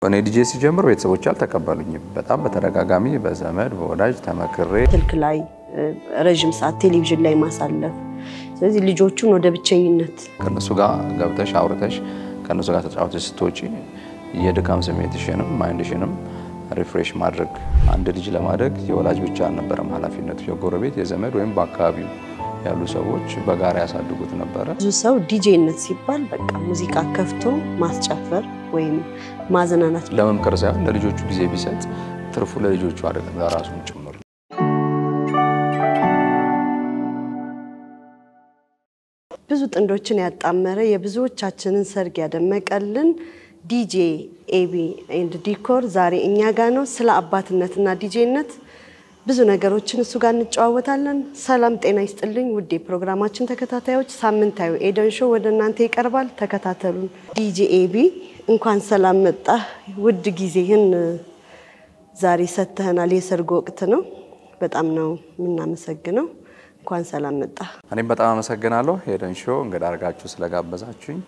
እኔ ዲጄ ሲጀምር ቤተሰቦች አልተቀበሉኝም በጣም በተደጋጋሚ በዘመድ በወዳጅ ተመክሬ ስልክ ላይ ረጅም ሰዓት ቴሌቪዥን ላይ ማሳለፍ ስለዚህ ልጆቹን ወደ ብቸኝነት ከነሱ ጋር ገብተሽ አውርተሽ ከነሱ ጋር ተጫውተሽ ስትወጪ የድካም ስሜትሽንም ማይንድሽንም ሪፍሬሽ ማድረግ አንድ ልጅ ለማድረግ የወላጅ ብቻ አልነበረም ኃላፊነቱ የጎረቤት የዘመድ ወይም በአካባቢው ያሉ ሰዎች በጋራ ያሳድጉት ነበር ብዙ ሰው ዲጄነት ሲባል በቃ ሙዚቃ ከፍቶ ማስጨፈር ወይም ማዘናናት ለመምከር ሳይሆን ለልጆቹ ጊዜ ቢሰጥ ትርፉ ለልጆቹ አይደለም ለራሱም ጭምር ብዙ ጥንዶችን ያጣመረ የብዙዎቻችንን ሰርግ ያደመቀልን ዲጄ ኤቢ ኤንድ ዲኮር ዛሬ እኛ ጋር ነው ስለ አባትነትና ዲጄነት ብዙ ነገሮችን እሱ ጋር እንጨዋወታለን ሰላም ጤና ይስጥልኝ ውዴ ፕሮግራማችን ተከታታዮች ሳምንታዊ ኤደን ሾው ወደናንተ ይቀርባል ተከታተሉን ዲጄ ኤቢ እንኳን ሰላም መጣ ውድ ጊዜህን ዛሬ ሰተህናል የሰርግ ወቅት ነው በጣም ነው ምናመሰግነው እንኳን ሰላም መጣ እኔም በጣም አመሰግናለሁ ኤደን ሾው እንግዳ አርጋችሁ ስለጋበዛችሁኝ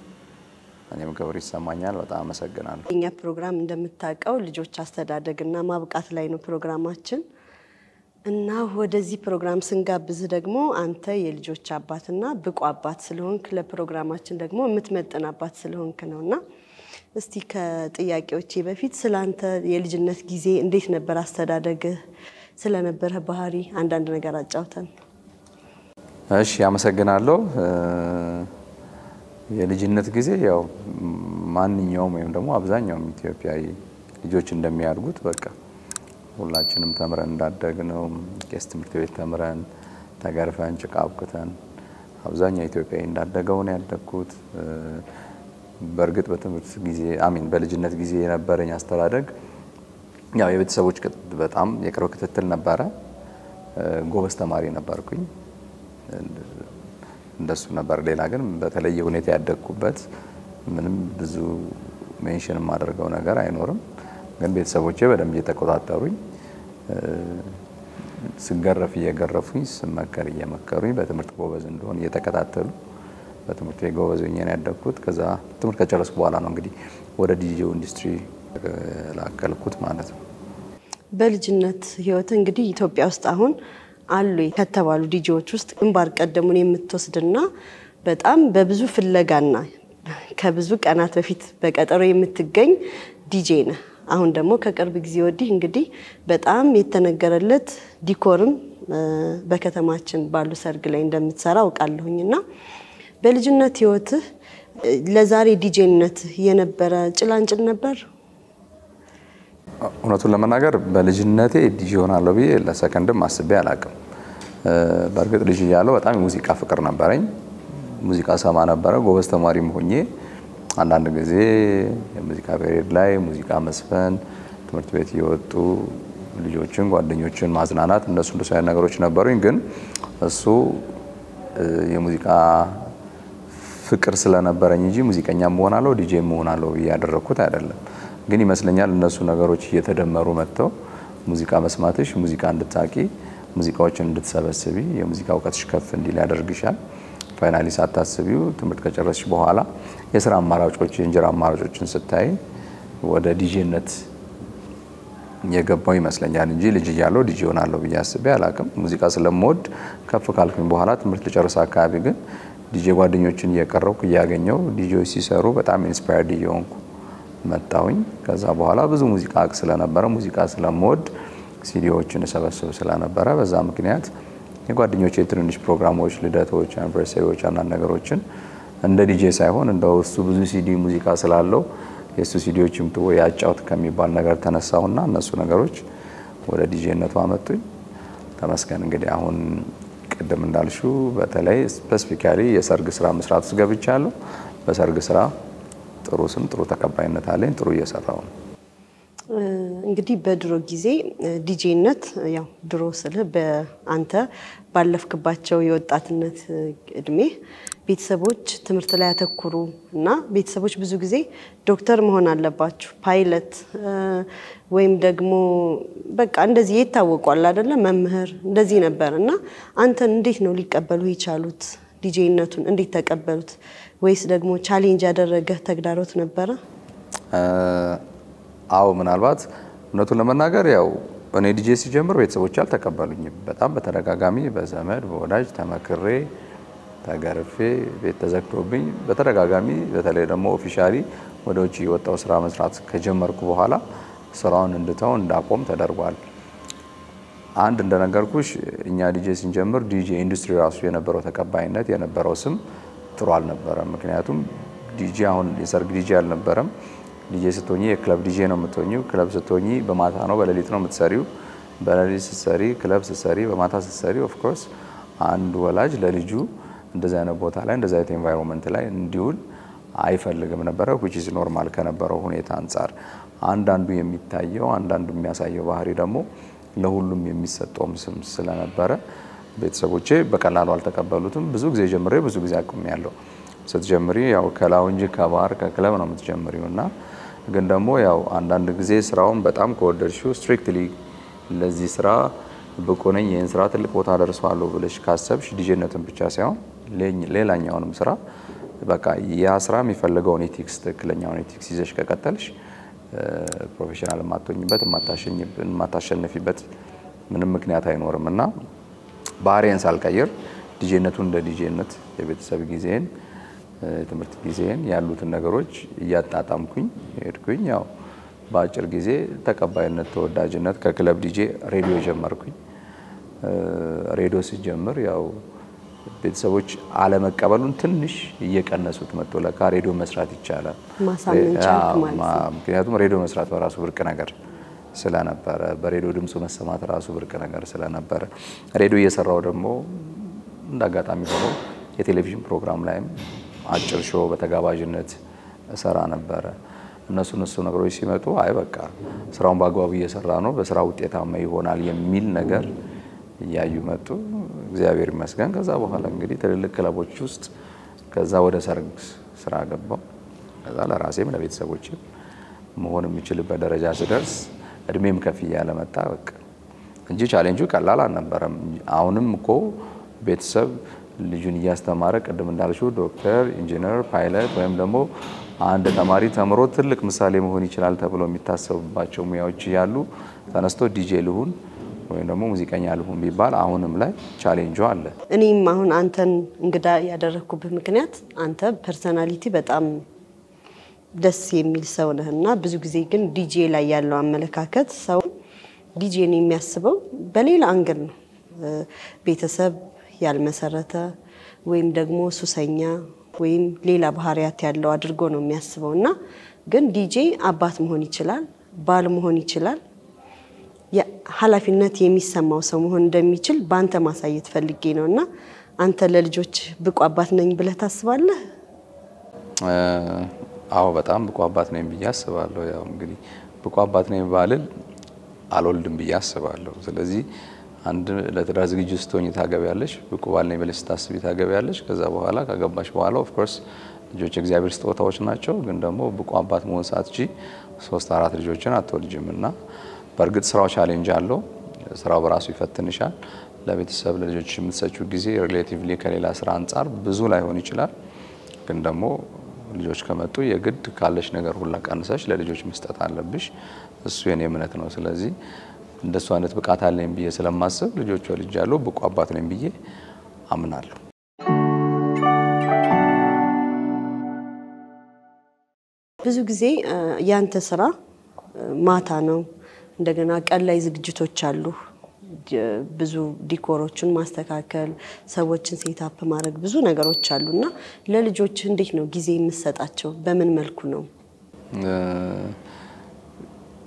እኔም ክብር ይሰማኛል በጣም አመሰግናለሁ እኛ ፕሮግራም እንደምታውቀው ልጆች አስተዳደግና ማብቃት ላይ ነው ፕሮግራማችን እና ወደዚህ ፕሮግራም ስንጋብዝ ደግሞ አንተ የልጆች አባትና ብቁ አባት ስለሆንክ ለፕሮግራማችን ደግሞ የምትመጥን አባት ስለሆንክ ነውና እስቲ ከጥያቄዎቼ በፊት ስላንተ የልጅነት ጊዜ እንዴት ነበር አስተዳደግ ስለነበረ ባህሪ አንዳንድ ነገር አጫውተን እሺ አመሰግናለሁ የልጅነት ጊዜ ያው ማንኛውም ወይም ደግሞ አብዛኛው ኢትዮጵያዊ ልጆች እንደሚያድጉት በቃ ሁላችንም ተምረን እንዳደግነው ቄስ ትምህርት ቤት ተምረን ተገርፈን ጭቃ አብክተን አብዛኛው ኢትዮጵያዊ እንዳደገው ነው ያደግኩት በርግጥ በትምህርት ጊዜ በልጅነት ጊዜ የነበረኝ አስተዳደግ ያው የቤተሰቦች በጣም የቅርብ ክትትል ነበረ ጎበዝ ተማሪ ነበርኩኝ እንደሱ ነበር ሌላ ግን በተለየ ሁኔታ ያደግኩበት ምንም ብዙ ሜንሽን ማድረገው ነገር አይኖርም ግን ቤተሰቦቼ በደንብ እየተቆጣጠሩኝ ስንገረፍ እየገረፉኝ ስመከር እየመከሩኝ በትምህርት ጎበዝ እንደሆነ እየተከታተሉ በትምህርት ጎበዝ ሆኜ ነው ያደግኩት ከዛ ትምህርት ከጨረስኩ በኋላ ነው እንግዲህ ወደ ዲጄው ኢንዱስትሪ ላከልኩት ማለት ነው በልጅነት ህይወት እንግዲህ ኢትዮጵያ ውስጥ አሁን አሉ ከተባሉ ዲጄዎች ውስጥ ግንባር ቀደሙን የምትወስድና በጣም በብዙ ፍለጋና ከብዙ ቀናት በፊት በቀጠሮ የምትገኝ ዲጄ ነህ አሁን ደግሞ ከቅርብ ጊዜ ወዲህ እንግዲህ በጣም የተነገረለት ዲኮርም በከተማችን ባሉ ሰርግ ላይ እንደምትሰራ አውቃለሁኝና በልጅነት ህይወት ለዛሬ ዲጄነት የነበረ ጭላንጭል ነበር እውነቱን ለመናገር በልጅነቴ ዲጄ ሆናለሁ ብዬ ለሰከንድም አስቤ አላቅም በርግጥ ልጅ ያለው በጣም ሙዚቃ ፍቅር ነበረኝ ሙዚቃ ሰማ ነበር ጎበዝ ተማሪም ሆኜ አንዳንድ ጊዜ የሙዚቃ ፔሪድ ላይ ሙዚቃ መስፈን ትምህርት ቤት ይወጡ ልጆችን ጓደኞችን ማዝናናት እንደሱ አይነት ነገሮች ነበሩኝ ግን እሱ የሙዚቃ ፍቅር ስለነበረኝ እንጂ ሙዚቀኛ መሆናለሁ ዲጄ መሆናለሁ ያደረኩት አይደለም ግን ይመስለኛል እነሱ ነገሮች እየተደመሩ መጥተው ሙዚቃ መስማትሽ ሙዚቃ እንድታቂ ሙዚቃዎችን እንድትሰበስቢ የሙዚቃ እውቀትሽ ከፍ እንዲል ያደርግሻል ፋይናሊ ሳታስቢው ትምህርት ከጨረስሽ በኋላ የሥራ አማራጮች የእንጀራ አማራጮችን ስታይ ወደ ዲጄነት የገባው ይመስለኛል እንጂ ልጅ ያለው ዲጄ ሆናለሁ በያስቤ አላቅም ሙዚቃ ስለምወድ ከፍ ካልኩኝ በኋላ ትምህርት ልጨርስ አካባቢ ግን ዲጄ ጓደኞችን እየቀረብኩ ያገኘው ዲጄዎች ሲሰሩ በጣም ኢንስፓየርድ እየሆንኩ መጣሁኝ ከዛ በኋላ ብዙ ሙዚቃ ስለነበረ ሙዚቃ ስለምወድ ሲዲዎችን ሰበስብ ስለነበረ በዛ ምክንያት የጓደኞቼ ትንንሽ ፕሮግራሞች ልደቶች አንቨርሰሪዎች አንዳንድ ነገሮችን እንደ ዲጄ ሳይሆን እንደው እሱ ብዙ ሲዲ ሙዚቃ ስላለው የሱ ሲዲዎችም ያጫውት ከሚባል ነገር ተነሳውና እነሱ ነገሮች ወደ ዲጄነቱ አመጡኝ ተመስገን እንግዲህ አሁን ቀደም እንዳልሹ በተለይ ስፔሲፊካሊ የሰርግ ስራ መስራት ውስጥ ገብቻለሁ በሰርግ ስራ ጥሩ ስም ጥሩ ተቀባይነት አለኝ ጥሩ እየሰራው ነው እንግዲህ በድሮ ጊዜ ዲጄነት ያው ድሮ ስልህ በአንተ ባለፍክባቸው የወጣትነት እድሜ ቤተሰቦች ትምህርት ላይ ያተኩሩ እና ቤተሰቦች ብዙ ጊዜ ዶክተር መሆን አለባችሁ ፓይለት ወይም ደግሞ በቃ እንደዚህ የታወቋል አይደለ መምህር እንደዚህ ነበርና አንተ እንዴት ነው ሊቀበሉ ይቻሉት ዲጄነቱን እንዴት ተቀበሉት ወይስ ደግሞ ቻሌንጅ ያደረገ ተግዳሮት ነበር አዎ ምናልባት እውነቱን ለመናገር ያው እኔ ዲጄ ሲጀምር ቤተሰቦች አልተቀበሉኝም። በጣም በተደጋጋሚ በዘመድ በወዳጅ ተመክሬ ተገርፌ ቤት ተዘግቶብኝ በተደጋጋሚ በተለይ ደግሞ ኦፊሻሊ ወደ ውጪ የወጣው ስራ መስራት ከጀመርኩ በኋላ ስራውን እንድተው እንዳቆም ተደርጓል። አንድ እንደነገርኩሽ እኛ ዲጄ ስንጀምር ዲጄ ኢንዱስትሪ ራሱ የነበረው ተቀባይነት የነበረው ስም ጥሩ አልነበረም። ምክንያቱም ዲጄ አሁን የሰርግ ዲጄ አልነበረም። ዲጄ ስትሆኚ የክለብ ዲጄ ነው የምትሆኚው። ክለብ ስትሆኚ በማታ ነው በሌሊት ነው የምትሰሪው። በሌሊት ስትሰሪ ክለብ ስትሰሪ በማታ ስትሰሪ ኦፍ ኮርስ አንድ ወላጅ ለልጁ እንደዛ አይነት ቦታ ላይ እንደዛ አይነት ኤንቫይሮንመንት ላይ እንዲውል አይፈልግም ነበር which is normal ከነበረው ሁኔታ አንፃር አንዳንዱ የሚታየው አንዳንዱ የሚያሳየው ባህሪ ደግሞ ለሁሉም የሚሰጠው ስም ስለነበረ ቤተሰቦቼ በቀላሉ አልተቀበሉትም። ብዙ ጊዜ ጀምሬ ብዙ ጊዜ አቁሜያለሁ። ስትጀምሪ ያው ከላውንጅ ከባር ከክለብ ነው የምትጀምሪውና ግን ደግሞ ያው አንዳንድ ጊዜ ስራውን በጣም ከወደድሽው ስትሪክትሊ ለዚህ ስራ ብቁ ነኝ ይሄን ስራ ትልቅ ቦታ ደርሷለሁ ብለሽ ካሰብሽ ዲጄነትን ብቻ ሳይሆን ሌላኛውንም ስራ በቃ ያ ስራ የሚፈልገውን ኤቲክስ ትክክለኛውን ኤቲክስ ይዘሽ ከቀጠልሽ ፕሮፌሽናል ማጥቶኝበት ማታሸንፊበት ምንም ምክንያት አይኖርምና ባህሪን ሳልቀይር ዲጄነቱን እንደ ዲጄነት የቤተሰብ ጊዜን ትምህርት ጊዜን ያሉትን ነገሮች እያጣጣምኩኝ ሄድኩኝ። ያው በአጭር ጊዜ ተቀባይነት ተወዳጅነት ከክለብ ዲጄ ሬዲዮ ጀመርኩኝ። ሬዲዮ ሲጀምር ያው ቤተሰቦች አለመቀበሉን ትንሽ እየቀነሱት መጥቶ ለካ ሬዲዮ መስራት ይቻላል ማሳመን ቻልኩ ማለት ነው። ምክንያቱም ሬዲዮ መስራት በራሱ ብርቅ ነገር ስለነበረ በሬዲዮ ድምፁ መሰማት ራሱ ብርቅ ነገር ስለነበረ ሬዲዮ እየሰራው ደግሞ እንዳጋጣሚ ሆኖ የቴሌቪዥን ፕሮግራም ላይም አጭር ሾው በተጋባዥነት ሰራ ነበር። እነሱ ነገሮች ሲመጡ አይ በቃ ስራውን በአግባቡ እየሰራ ነው በስራ ውጤታማ ይሆናል የሚል ነገር ያዩ መጡ። እግዚአብሔር ይመስገን። ከዛ በኋላ እንግዲህ ትልልቅ ክለቦች ውስጥ ከዛ ወደ ሰርግ ስራ ገባው። ከዛ ለራሴም ለቤተሰቦቼም መሆን የሚችልበት ደረጃ ስደርስ እድሜም ከፍ እያለ መጣ በቃ እንጂ ቻሌንጁ ቀላል አልነበረም። አሁንም እኮ ቤተሰብ ልጁን እያስተማረ ቅድም እንዳልሽው ዶክተር ኢንጂነር ፓይለት ወይም ደግሞ አንድ ተማሪ ተምሮ ትልቅ ምሳሌ መሆን ይችላል ተብሎ የሚታሰብባቸው ሙያዎች ያሉ ተነስቶ ዲጄ ልሁን ወይም ደግሞ ሙዚቀኛ ልሁን ቢባል አሁንም ላይ ቻሌንጁ አለ። እኔም አሁን አንተን እንግዳ ያደረኩበት ምክንያት አንተ ፐርሰናሊቲ በጣም ደስ የሚል ሰው ነህና ብዙ ጊዜ ግን ዲጄ ላይ ያለው አመለካከት ሰው ዲጄን የሚያስበው በሌላ አንግል ነው። ቤተሰብ ያልመሰረተ ወይም ደግሞ ሱሰኛ ወይም ሌላ ባህሪያት ያለው አድርጎ ነው የሚያስበውና ግን ዲጄ አባት መሆን ይችላል ባል መሆን ይችላል ኃላፊነት የሚሰማው ሰው መሆን እንደሚችል ባንተ ማሳየት ፈልጌ ነውና አንተ ለልጆች ብቁ አባት ነኝ ብለህ ታስባለህ? አዎ በጣም ብቁ አባት ነኝ ብዬ አስባለሁ። ያው እንግዲህ ብቁ አባት ነኝ ባልል አልወልድም ብዬ አስባለሁ። ስለዚህ አንድ ለትዳር ዝግጁ ስትሆኚ ታገቢያለሽ ብቁ ባል ነኝ ብለሽ ታስቢ ታገቢያለሽ። ከዛ በኋላ ካገባሽ በኋላ ኦፍ ኮርስ ልጆች እግዚአብሔር ስጦታዎች ናቸው። ግን ደግሞ ብቁ አባት መሆን ሳትጂ 3-4 ልጆችን አትወልጂምና በእርግጥ ስራው ቻሌንጅ አለው። ስራው በራሱ ይፈትንሻል። ለቤተሰብ ለልጆች የምትሰጪው ጊዜ ሪሌቲቭሊ ከሌላ ስራ አንፃር ብዙ ላይሆን ይችላል። ግን ደግሞ ልጆች ከመጡ የግድ ካለሽ ነገር ሁሉ ቀንሰሽ ለልጆች መስጠት አለብሽ። እሱ የኔ እምነት ነው። ስለዚህ እንደሱ አይነት ብቃት አለኝ ብዬ ስለማስብ ልጆች ወልጃለሁ ብቁ አባት ነኝ ብዬ አምናለሁ። ብዙ ጊዜ ያንተ ስራ ማታ ነው እንደገና ቀን ላይ ዝግጅቶች አሉ ብዙ ዲኮሮችን ማስተካከል ሰዎችን ሴት አፕ ማድረግ ብዙ ነገሮች አሉና ለልጆች እንዴት ነው ጊዜ የምትሰጣቸው በምን መልኩ ነው?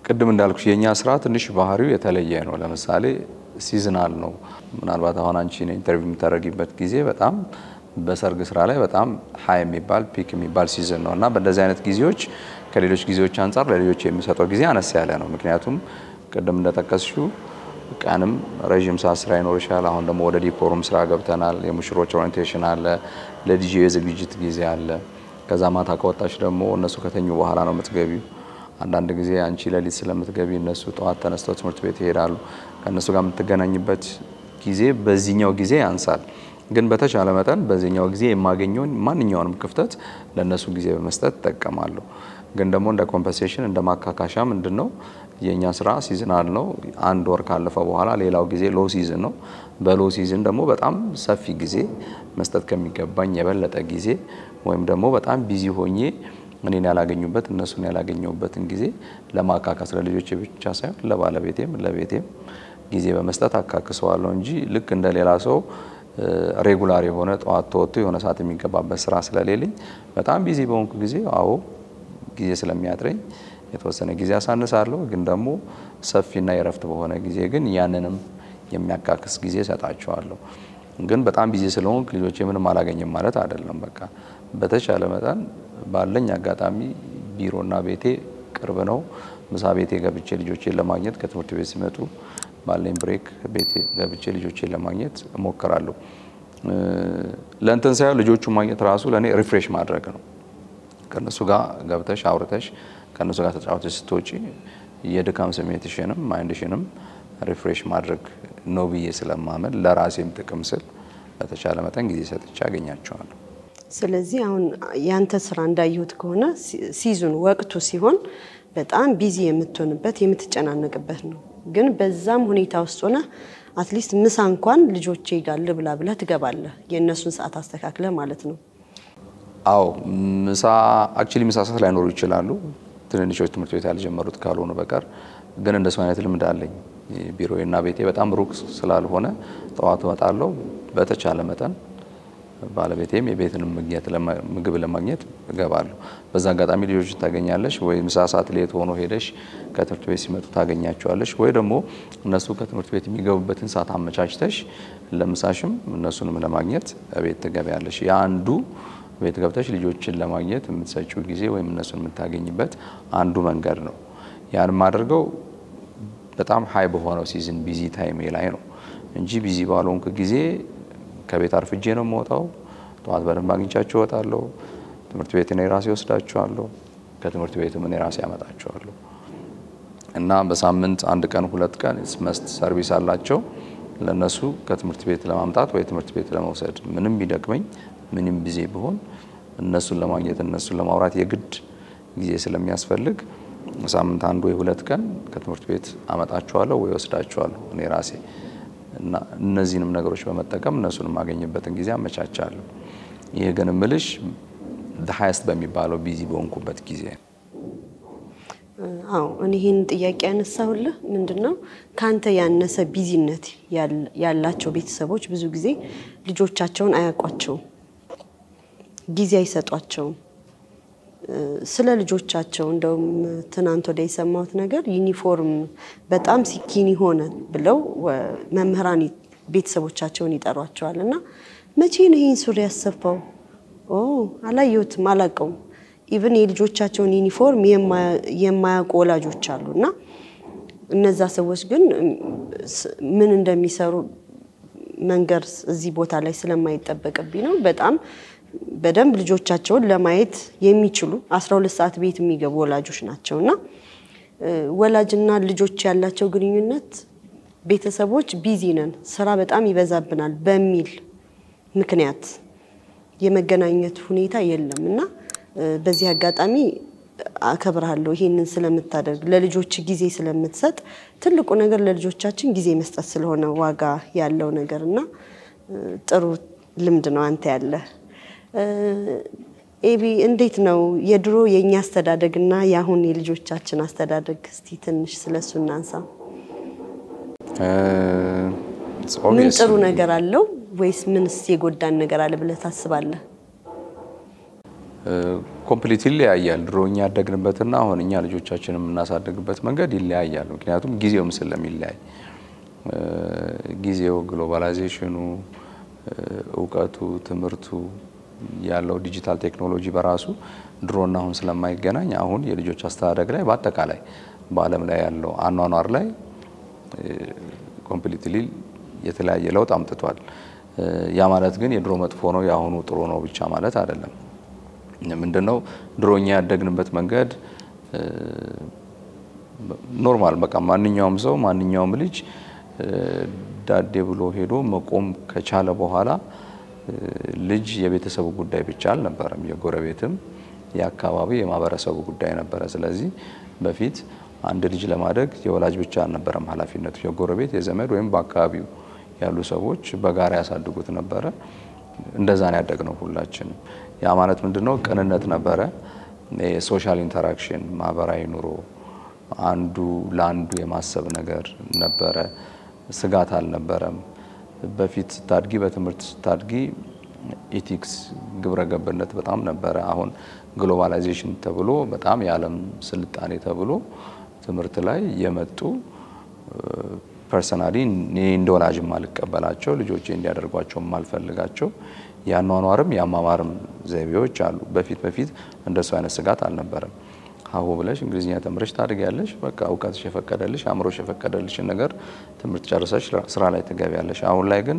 ቅድም እንዳልኩሽ የኛ ስራ ትንሽ ባህሪው የተለየ ነው። ለምሳሌ ሲዝናል ነው። ምናልባት አሁን አንቺ ኢንተርቪው የምታደርጊበት ጊዜ በጣም በሰርግ ስራ ላይ በጣም ሃይ የሚባል ፒክ የሚባል ሲዝን ነውና በእንደዚህ አይነት ጊዜዎች ከሌሎች ጊዜዎች አንፃር ለልጆች የሚሰጠው ጊዜ አነስ ያለ ነው። ምክንያቱም ቅድም እንደተጠቀስሽው ቀንም ረጅም ሰዓት ስራ ይኖርሻል። አሁን ደግሞ ወደ ዲኮሩም ስራ ገብተናል። የሙሽሮች ኦሪንቴሽን አለ፣ ለዲጄ የዝግጅት ጊዜ አለ። ከዛ ማታ ከወጣሽ ደግሞ እነሱ ከተኙ በኋላ ነው የምትገቢው። አንዳንድ ጊዜ አንቺ ለሊት ስለምትገቢ እነሱ ጠዋት ተነስተው ትምህርት ቤት ይሄዳሉ። ከነሱ ጋር የምትገናኝበት ጊዜ በዚህኛው ጊዜ ያንሳል። ግን በተቻለ መጠን በዚህኛው ጊዜ የማገኘውን ማንኛውንም ክፍተት ለነሱ ጊዜ በመስጠት ተጠቀማለሁ። ግን ደግሞ እንደ ኮምፐንሴሽን እንደ ማካካሻ ምንድነው የኛ ስራ ሲዝናል ነው። አንድ ወር ካለፈ በኋላ ሌላው ጊዜ ሎ ሲዝን ነው። በሎ ሲዝን ደግሞ በጣም ሰፊ ጊዜ መስጠት ከሚገባኝ የበለጠ ጊዜ ወይም ደግሞ በጣም ቢዚ ሆኜ እኔን ያላገኙበት እነሱን ያላገኙበትን ጊዜ ለማካካስ ለልጆቼ ብቻ ሳይሆን ለባለቤቴም ለቤቴም ጊዜ በመስጠት አካክሰዋለሁ እንጂ ልክ እንደሌላ ሰው ሬጉላር የሆነ ጧት ተወጥቶ የሆነ ሰዓት የሚገባበት ስራ ስለሌለኝ በጣም ቢዚ በሆንኩ ጊዜ ጊዜ ስለሚያጥረኝ የተወሰነ ጊዜ አሳንሳለሁ። ግን ደግሞ ሰፊና የረፍት በሆነ ጊዜ ግን ያንንም የሚያካክስ ጊዜ ሰጣቸዋለሁ። ግን በጣም ቢዚ ስለሆንኩ ልጆቼ ምንም አላገኝም ማለት አይደለም። በቃ በተቻለ መጠን ባለኝ አጋጣሚ ቢሮና ቤቴ ቅርብ ነው። ምሳ ቤቴ ገብቼ ልጆቼን ለማግኘት ከትምህርት ቤት ሲመጡ ባለኝ ብሬክ ቤቴ ገብቼ ልጆቼን ለማግኘት እሞክራለሁ። ለእንትን ሳይሆን ልጆቹን ማግኘት ራሱ ለኔ ሪፍሬሽ ማድረግ ነው። ከነሱ ጋር ገብተሽ አውርተሽ ከነሱ ጋር ተጫውተሽ ስትወጪ የድካም ስሜትሽንም ማይንድሽንም ሪፍሬሽ ማድረግ ነው ብዬ ስለማመን ለራሴም ጥቅም ስል በተቻለ መጠን ጊዜ ሰጥቼ አገኛቸዋለሁ። ስለዚህ አሁን ያንተ ስራ እንዳይሁት ከሆነ ሲዝን ወቅቱ ሲሆን በጣም ቢዚ የምትሆንበት የምትጨናነቅበት ነው። ግን በዛም ሁኔታ ውስጥ ሆነ አትሊስት ምሳ እንኳን ልጆቼ ጋር ልብላ ብለህ ትገባለህ። የነሱን ሰዓት አስተካክለህ ማለት ነው። አዎ ምሳ አክቹሊ ምሳ ሰዓት ላይ ኖሩ ይችላሉ ትንንሾች ትምህርት ቤት ያልጀመሩት ካልሆነ በቀር ግን እንደሱ አይነት ልምድ አለኝ። ቢሮዬና ቤቴ በጣም ሩቅ ስላልሆነ ጠዋት ወጣለሁ። በተቻለ መጠን ባለቤቴም የቤትን ምግብ ለማግኘት እገባለሁ። በዛ አጋጣሚ ልጆች ታገኛለሽ ወይ ምሳ ሰዓት ሌት ሆኖ ሄደሽ ከትምህርት ቤት ሲመጡ ታገኛቸዋለሽ ወይ ደግሞ እነሱ ከትምህርት ቤት የሚገቡበትን ሰዓት አመቻችተሽ ለምሳሽም እነሱንም ለማግኘት ቤት ትገቢያለሽ። ያ አንዱ ቤት ገብተሽ ልጆችን ለማግኘት የምትሰጪው ጊዜ ወይም እነሱን የምታገኝበት አንዱ መንገድ ነው። ያን ማድረገው በጣም ሃይ በሆነው ሲዝን ቢዚ ታይም ላይ ነው እንጂ ቢዚ ባልሆንኩ ጊዜ ከቤት አርፍጄ ነው የምወጣው። ጠዋት በደንብ አግኝቻቸው እወጣለሁ። ትምህርት ቤት እኔ ራሴ ወስዳቸዋለሁ። ከትምህርት ቤትም እኔ ራሴ አመጣቸዋለሁ። እና በሳምንት አንድ ቀን ሁለት ቀን መስት ሰርቪስ አላቸው። ለነሱ ከትምህርት ቤት ለማምጣት ወይ ትምህርት ቤት ለመውሰድ ምንም ቢደክመኝ ምንም ቢዚ ቢሆን እነሱን ለማግኘት እነሱን ለማውራት የግድ ጊዜ ስለሚያስፈልግ ሳምንት አንድ ወይ ሁለት ቀን ከትምህርት ቤት አመጣቸዋለሁ ወይ ወስዳቸዋለሁ እኔ ራሴ። እና እነዚህንም ነገሮች በመጠቀም እነሱን ማገኝበትን ጊዜ አመቻቻለሁ። ይሄ ግን ምልሽ the highest በሚባለው ቢዚ በሆንኩበት ጊዜ። አዎ እኔ ይሄን ጥያቄ ያነሳሁልህ ምንድነው ካንተ ያነሰ ቢዚነት ያላቸው ቤተሰቦች ብዙ ጊዜ ልጆቻቸውን አያውቋቸውም፣ ጊዜ አይሰጧቸውም። ስለ ልጆቻቸው እንደውም ትናንት ወደ የሰማሁት ነገር ዩኒፎርም በጣም ሲኪኒ ሆነ ብለው መምህራን ቤተሰቦቻቸውን ይጠሯቸዋልና መቼ ነው ይሄን ሱሪ ያሰፋው? አላየሁትም አላውቀውም። ኢቭን የልጆቻቸውን ዩኒፎርም የማያውቁ ወላጆች አሉና እነዛ ሰዎች ግን ምን እንደሚሰሩ መንገር እዚህ ቦታ ላይ ስለማይጠበቅብኝ ነው። በጣም በደንብ ልጆቻቸውን ለማየት የሚችሉ 12 ሰዓት ቤት የሚገቡ ወላጆች ናቸውና ወላጅና ልጆች ያላቸው ግንኙነት ቤተሰቦች ቢዚ ነን ስራ በጣም ይበዛብናል በሚል ምክንያት የመገናኘት ሁኔታ የለምና በዚህ አጋጣሚ አከብራለሁ ይሄንን ስለምታደርግ ለልጆች ጊዜ ስለምትሰጥ ትልቁ ነገር ለልጆቻችን ጊዜ መስጠት ስለሆነ ዋጋ ያለው ነገርና ጥሩ ልምድ ነው አንተ ያለ። ኤቢ እንዴት ነው የድሮ የኛ አስተዳደግና ያሁን የልጆቻችን አስተዳደግ እስቲ ትንሽ ስለሱ እናንሳ። ምን ጥሩ ነገር አለው ወይስ ምንስ የጎዳን ነገር አለ ብለህ ታስባለህ? ኮምፕሊትሊ ያያል። ድሮኛ ያደግንበትና አሁን እኛ ልጆቻችንን እናሳድግበት መንገድ ይለያያል። ምክንያቱም ጊዜው ስለሚለያይ ጊዜው ግሎባላይዜሽኑ እውቀቱ ትምርቱ ያለው ዲጂታል ቴክኖሎጂ በራሱ ድሮና አሁን ስለማይገናኝ አሁን የልጆች አስተዳደግ ላይ በአጠቃላይ በአለም ላይ ያለው አኗኗር ላይ ኮምፕሊትሊ የተለያየ ለውጥ አምጥቷል። ያ ማለት ግን የድሮ መጥፎ ነው ያሁኑ ጥሩ ነው ብቻ ማለት አይደለም። ምንድነው ድሮኛ ያደግንበት መንገድ ኖርማል በቃ ማንኛውም ሰው ማንኛውም ልጅ ዳዴ ብሎ ሄዶ መቆም ከቻለ በኋላ ልጅ የቤተሰቡ ጉዳይ ብቻ አልነበረም። የጎረቤትም የአካባቢ የማህበረሰቡ ጉዳይ ነበረ። ስለዚህ በፊት አንድ ልጅ ለማደግ የወላጅ ብቻ አልነበረም ኃላፊነቱ፣ የጎረቤት የዘመድ ወይም በአካባቢው ያሉ ሰዎች በጋራ ያሳድጉት ነበረ። እንደዛ ነው ያደግነው ሁላችንም። ያ ማለት ምንድነው? ቅንነት ነበረ፣ የሶሻል ኢንተራክሽን ማህበራዊ ኑሮ፣ አንዱ ለአንዱ የማሰብ ነገር ነበረ። ስጋት አልነበረም። በፊት ስታድጊ በትምህርት ስታድጊ ኢቲክስ ግብረ ገብነት በጣም ነበረ። አሁን ግሎባላይዜሽን ተብሎ በጣም የዓለም ስልጣኔ ተብሎ ትምህርት ላይ የመጡ ፐርሰናሊ እንደ ወላጅ ማልቀበላቸው ልጆቼ እንዲያደርጓቸው ማልፈልጋቸው ያኗኗርም ያማማርም ዘይቤዎች አሉ። በፊት እንደሱ አይነት ስጋት አልነበረም። ሀሁ ብለሽ እንግሊዝኛ ተምረሽ ታድጊያለሽ። በቃ እውቀትሽ የፈቀደልሽ አእምሮሽ የፈቀደልሽን ነገር ትምህርት ጨርሰሽ ስራ ላይ ትገቢያለሽ። አሁን ላይ ግን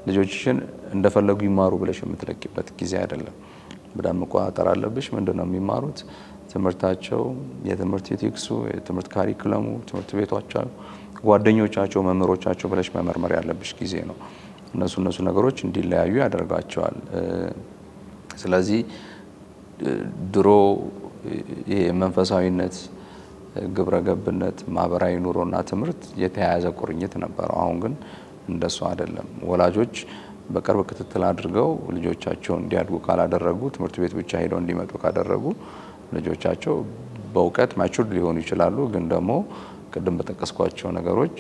ልጆችሽን እንደፈለጉ ይማሩ ብለሽ የምትለቂበት ጊዜ አይደለም። በደንብ መቆጣጠር አለብሽ። ምንድነው የሚማሩት? ትምህርታቸው፣ የትምህርት ኢቲክሱ፣ የትምህርት ካሪኩለሙ፣ ትምህርት ቤቶቻቸው፣ ጓደኞቻቸው፣ መምህሮቻቸው ብለሽ መመርመር ያለብሽ ጊዜ ነው። እነሱ ነገሮች እንዲለያዩ ያደርጋቸዋል። ስለዚህ ድሮ የመንፈሳዊነት ግብረ ገብነት ማህበራዊ ኑሮና ትምህርት የተያያዘ ቁርኝት ነበረው። አሁን ግን እንደሱ አይደለም። ወላጆች በቅርብ ክትትል አድርገው ልጆቻቸው እንዲያድጉ ካላደረጉ፣ ትምህርት ቤት ብቻ ሄደው እንዲመጡ ካደረጉ ልጆቻቸው በእውቀት ማቹር ሊሆኑ ይችላሉ። ግን ደግሞ ቅድም በተጠቀስኳቸው ነገሮች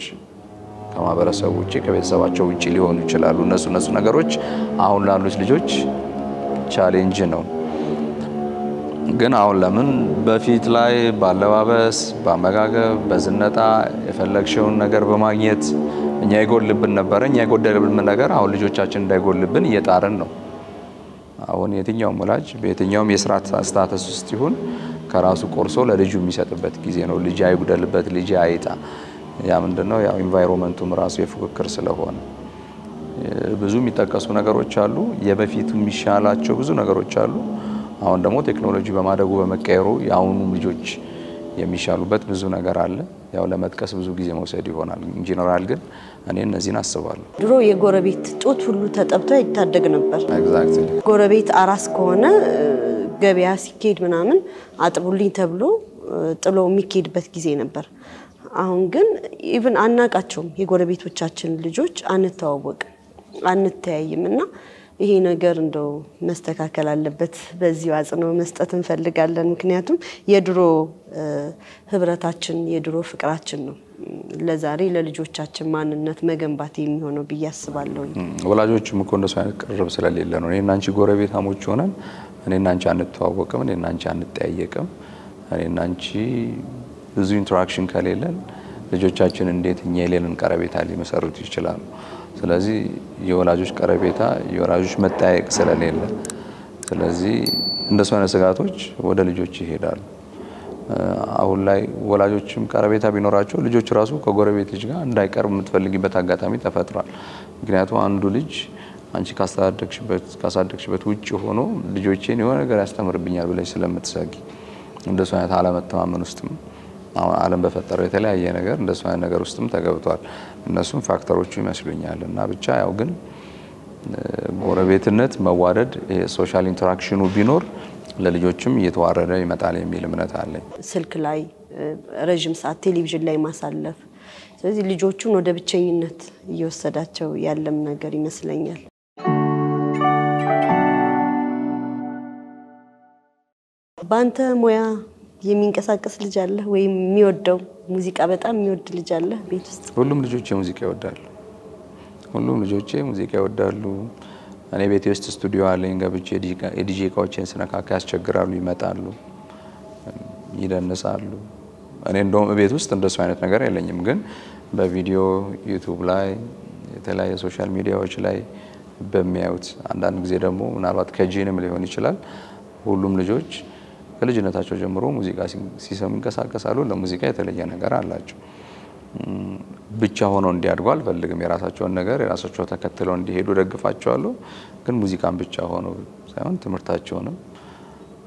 ከማህበረሰቡ ውጪ ከቤተሰባቸው ውጪ ሊሆኑ ይችላሉ። እነሱ ነገሮች አሁን ላሉት ልጆች ቻሌንጅ ነው። ግን አሁን ለምን በፊት ላይ ባለባበስ፣ በአመጋገብ፣ በዝነጣ የፈለግሽውን ነገር በማግኘት እኛ ይጎልብን ነበር። እኛ ይጎደልብን ነገር አሁን ልጆቻችን እንዳይጎልብን እየጣርን ነው። አሁን የትኛውም ወላጅ በየትኛውም የስራ ስታተስ ውስጥ ይሁን ከራሱ ቆርሶ ለልጁ የሚሰጥበት ጊዜ ነው። ልጅ አይጉደልበት፣ ልጅ አይጣ። ያ ምንድነው? ያው ኢንቫይሮንመንቱም ራሱ የፉክክር ስለሆነ ብዙ የሚጠቀሱ ነገሮች አሉ። የበፊቱ የሚሻላቸው ብዙ ነገሮች አሉ። አሁን ደግሞ ቴክኖሎጂ በማደጉ በመቀየሩ የአሁኑ ልጆች የሚሻሉበት ብዙ ነገር አለ። ያው ለመጥቀስ ብዙ ጊዜ መውሰድ ይሆናል። ኢንጂነራል ግን እኔ እነዚህን አስባለሁ። ድሮ የጎረቤት ጡት ሁሉ ተጠብቶ ይታደግ ነበር። ኤግዛክትሊ። ጎረቤት አራስ ከሆነ ገበያ ሲኬድ ምናምን አጥቡልኝ ተብሎ ጥሎ የሚኬድበት ጊዜ ነበር። አሁን ግን ኢቭን አናቃቸውም። የጎረቤቶቻችን ልጆች አንተዋወቅም፣ አንተያይምና ይሄ ነገር እንደው መስተካከል አለበት። በዚህ አጽንኦ መስጠት እንፈልጋለን። ምክንያቱም የድሮ ህብረታችን የድሮ ፍቅራችን ነው ለዛሬ ለልጆቻችን ማንነት መገንባት የሚሆነው ብዬ አስባለሁ። ወላጆችም እኮ እንደሱ አይነት ቅርብ ስለሌለ ነው እኔና አንቺ ጎረቤታሞች ሆነን እኔና አንቺ አንተዋወቅም፣ እኔና አንቺ አንጠያየቅም። እኔና አንቺ ብዙ ኢንተራክሽን ከሌለን ልጆቻችን እንዴት እኛ የሌለን ቀረቤታ ሊመሰርቱ ይችላሉ? ስለዚህ የወላጆች ቀረቤታ የወላጆች መጠያየቅ ስለሌለ ስለዚህ እንደሱ አይነት ስጋቶች ወደ ልጆች ይሄዳሉ። አሁን ላይ ወላጆችም ቀረቤታ ቢኖራቸው ልጆች ራሱ ከጎረቤት ልጅ ጋር እንዳይቀርብ የምትፈልጊበት አጋጣሚ ተፈጥሯል። ምክንያቱም አንዱ ልጅ አንቺ ካሳደግሽበት ውጪ ሆኖ ልጆቼን የሆነ ነገር ያስተምርብኛል ብለሽ ስለምትሰጊ እንደሱ አይነት አለመተማመን ውስጥም አሁን ዓለም በፈጠረው የተለያየ ነገር እንደሱ አይነት ነገር ውስጥም ተገብቷል። እነሱም ፋክተሮቹ ይመስሉኛል። እና ብቻ ያው ግን ጎረቤትነት መዋደድ ሶሻል ኢንተራክሽኑ ቢኖር ለልጆችም እየተዋረደ ይመጣል የሚል እምነት አለኝ። ስልክ ላይ ረጅም ሰዓት ቴሌቪዥን ላይ ማሳለፍ ስለዚህ ልጆቹን ወደ ብቸኝነት እየወሰዳቸው ያለም ነገር ይመስለኛል። ባንተ ሙያ የሚንቀሳቀስ ልጅ አለ ወይም የሚወደው ሙዚቃ በጣም የሚወድ ልጅ አለ ቤት ውስጥ? ሁሉም ልጆቼ ሙዚቃ ይወዳሉ። ሁሉም ልጆቼ ሙዚቃ ይወዳሉ። እኔ ቤቴ ውስጥ ስቱዲዮ አለኝ። ገብቼ የዲጄ እቃዎችን ስነካካ ያስቸግራሉ፣ ይመጣሉ፣ ይደንሳሉ። እኔ እንደውም ቤት ውስጥ እንደሱ አይነት ነገር የለኝም። ግን በቪዲዮ ዩቲዩብ ላይ የተለያየ ሶሻል ሚዲያዎች ላይ በሚያዩት አንዳንድ ጊዜ ደግሞ ምናልባት ከጂንም ሊሆን ይችላል ሁሉም ልጆች ከልጅነታቸው ጀምሮ ሙዚቃ ሲሰሙ ይንቀሳቀሳሉ። ለሙዚቃ የተለየ ነገር አላቸው። ብቻ ሆነው እንዲያድጉ አልፈልግም። የራሳቸውን ነገር የራሳቸው ተከትለው እንዲሄዱ ደግፋቸዋለሁ። ግን ሙዚቃን ብቻ ሆነው ሳይሆን ትምህርታቸውንም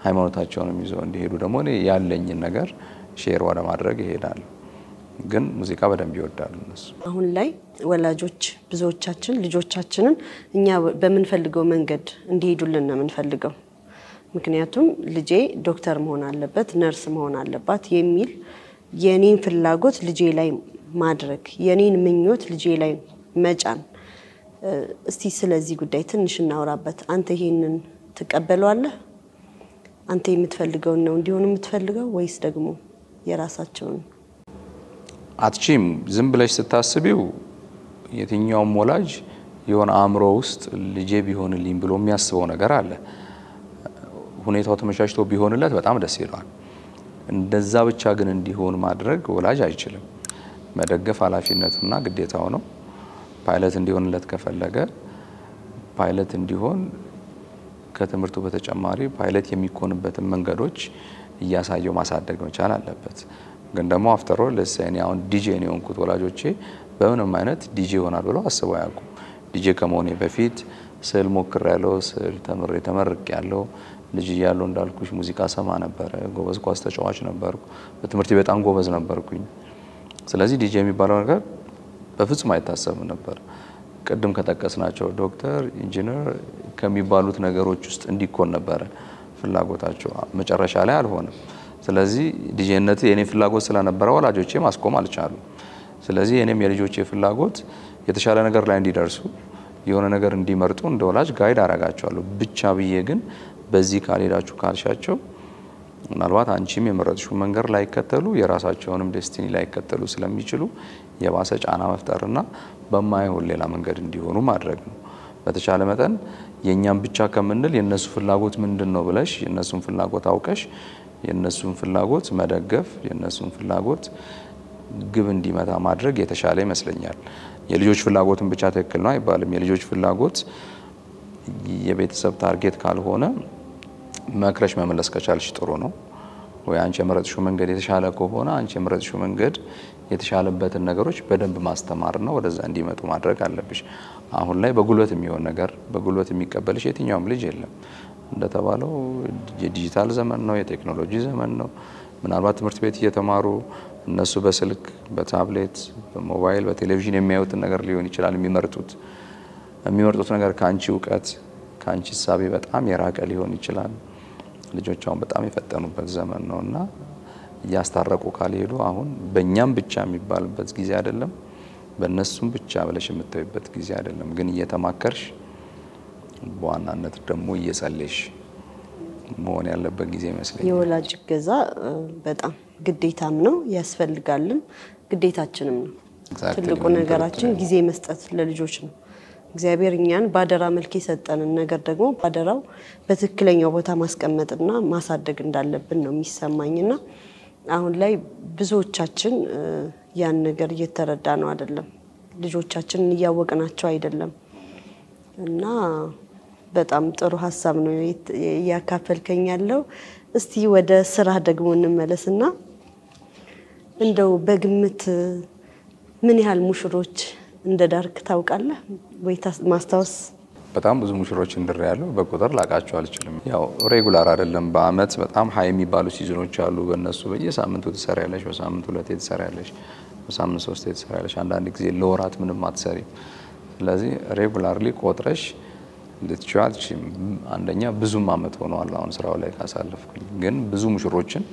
ሃይማኖታቸውንም ይዘው እንዲሄዱ ደግሞ እኔ ያለኝን ነገር ሼር ወደ ማድረግ ይሄዳሉ። ግን ሙዚቃ በደንብ ይወዳሉ እነሱ። አሁን ላይ ወላጆች ብዙዎቻችን ልጆቻችንን እኛ በመንፈልገው መንገድ እንዲሄዱልን ነው የምንፈልገው። ምክንያቱም ልጄ ዶክተር መሆን አለበት ነርስ መሆን አለባት የሚል የኔን ፍላጎት ልጄ ላይ ማድረግ የኔን ምኞት ልጄ ላይ መጫን እስቲ ስለዚህ ጉዳይ ትንሽ እናወራበት አንተ ይሄንን ተቀበለዋለህ አንተ የምትፈልገው ነው እንዲሆን የምትፈልገው ወይስ ደግሞ የራሳቸውን አትቺም ዝም ብለሽ ስታስቢው የትኛው ሞላጅ የሆነ አእምሮ ውስጥ ልጄ ቢሆንልኝ ብሎ የሚያስበው ነገር አለ ሁኔታው ተመቻችቶ ቢሆንለት በጣም ደስ ይላል እንደዛ ብቻ ግን እንዲሆን ማድረግ ወላጅ አይችልም መደገፍ ኃላፊነቱና ግዴታው ነው ፓይለት እንዲሆንለት ከፈለገ ፓይለት እንዲሆን ከትምህርቱ በተጨማሪ ፓይለት የሚኮንበትን መንገዶች እያሳየው ማሳደግ መቻል አለበት ግን ደግሞ አፍተር ኦል ለሰኔ አሁን ዲጄ ነው እንኩት ወላጆቼ በምንም አይነት ዲጄ ይሆናል ብለው አስበው ያውቁ ዲጄ ከመሆኔ በፊት ስዕል ሞክሬያለሁ ስዕል ተመርቄያለሁ ልጅ ያለው እንዳልኩሽ ሙዚቃ ሰማ ነበር ጎበዝ ኳስ ተጫዋች ነበርኩ በትምህርት በጣም ጎበዝ ነበርኩኝ ስለዚህ ዲጄ የሚባለው ነገር በፍጹም አይታሰብም ነበር ቀደም ከተቀስናቸው ዶክተር ኢንጂነር ከሚባሉት ነገሮች ውስጥ እንዲኮን ነበር ፍላጎታቸው መጨረሻ ላይ አልሆነም ስለዚህ ዲጄነት የኔ ፍላጎት ስለነበረ ወላጆቼ ማስቆም አልቻሉ ስለዚህ የኔም የልጆቼ ፍላጎት የተሻለ ነገር ላይ እንዲደርሱ የሆነ ነገር እንዲመርጡ እንደወላጅ ጋይድ አረጋቸዋለሁ ብቻ ብዬ ግን በዚህ ካልሄዳችሁ ካልሻቸው ምናልባት አንቺም የመረጥሽው መንገድ ላይ ከተሉ የራሳቸውንም ዴስቲኒ ላይ ከተሉ ስለሚችሉ የባሰ ጫና መፍጠርና በማይሆን ሌላ መንገድ እንዲሆኑ ማድረግ ነው በተቻለ መጠን የኛም ብቻ ከመንል የነሱ ፍላጎት ምንድነው ብለሽ የነሱን ፍላጎት አውቀሽ የነሱን ፍላጎት መደገፍ የነሱን ፍላጎት ግብ እንዲመታ ማድረግ የተሻለ ይመስለኛል የልጆች ፍላጎትን ብቻ ተከክል ነው አይባልም የልጆች ፍላጎት የቤተሰብ ታርጌት ካልሆነ መክረሽ መመለስ ከቻልሽ ጥሩ ነው ወይ አንቺ የመረጥሽው መንገድ የተሻለ ከሆነ አንቺ የመረጥሽው መንገድ የተሻለበትን ነገሮች በደንብ ማስተማርና ወደዛ እንዲመጡ ማድረግ አለብሽ አሁን ላይ በጉልበት የሚሆን ነገር በጉልበት የሚቀበልሽ የትኛውም ልጅ የለም እንደተባለው የዲጂታል ዘመን ነው የቴክኖሎጂ ዘመን ነው ምናልባት ትምህርት ቤት እየተማሩ እነሱ በስልክ በታብሌት በሞባይል በቴሌቪዥን የሚያዩት ነገር ሊሆን ይችላል የሚመርጡት ነገር ካንቺ ዕውቀት ካንቺ ሐሳብ በጣም የራቀ ሊሆን ይችላል ልጆቻውን በጣም የፈጠኑበት ዘመን ነውና ያስታረቁ ካልሄዱ አሁን በእኛም ብቻ የሚባልበት ጊዜ አይደለም በእነሱም ብቻ ብለሽ የምትተይበት ጊዜ አይደለም ግን እየተማከርሽ በዋናነት ደግሞ እየጸለይሽ መሆን ያለበት ጊዜ ይመስለኛል የወላጅ ገዛ በጣም ግዴታም ነው ያስፈልጋልም ግዴታችንም ነው ትልቁ ነገራችን ጊዜ መስጠት ለልጆች ነው እግዚአብሔር እኛን ባደራ መልክ የሰጠንን ነገር ደግሞ ባደራው በትክክለኛው ቦታ ማስቀመጥና ማሳደግ እንዳለብን ነው የሚሰማኝና አሁን ላይ ብዙዎቻችን ያን ነገር እየተረዳ ነው አይደለም ልጆቻችንን እያወቅናቸው አይደለም እና በጣም ጥሩ ሐሳብ ነው ያካፈልከኝ ያለው እስቲ ወደ ስራ ደግሞ እንመለስና እንደው በግምት ምን ያህል ሙሽሮች እንደዳርክ ታውቃለህ ወይ ማስታወስ በጣም ብዙ ሙሽሮች እንደራያለው በቁጥር ላቃቸው አልችልም ያው ሬጉላር አይደለም በአመት በጣም ሃይ የሚባሉ ሲዝኖች አሉ በእነሱ በየሳምንቱ ተሰራያለሽ በሳምንቱ ሁለቴ ተሰራያለሽ በሳምንቱ ሶስቴ ተሰራያለሽ አንዳንድ ጊዜ ለወራት ምንም አትሰሪ ስለዚህ ሬጉላርሊ ቆጥረሽ ልትቻልሽ አንደኛ ብዙ አመት ሆኗል አሁን ስራው ላይ ካሳለፍኩኝ ግን ብዙ ሙሽሮችን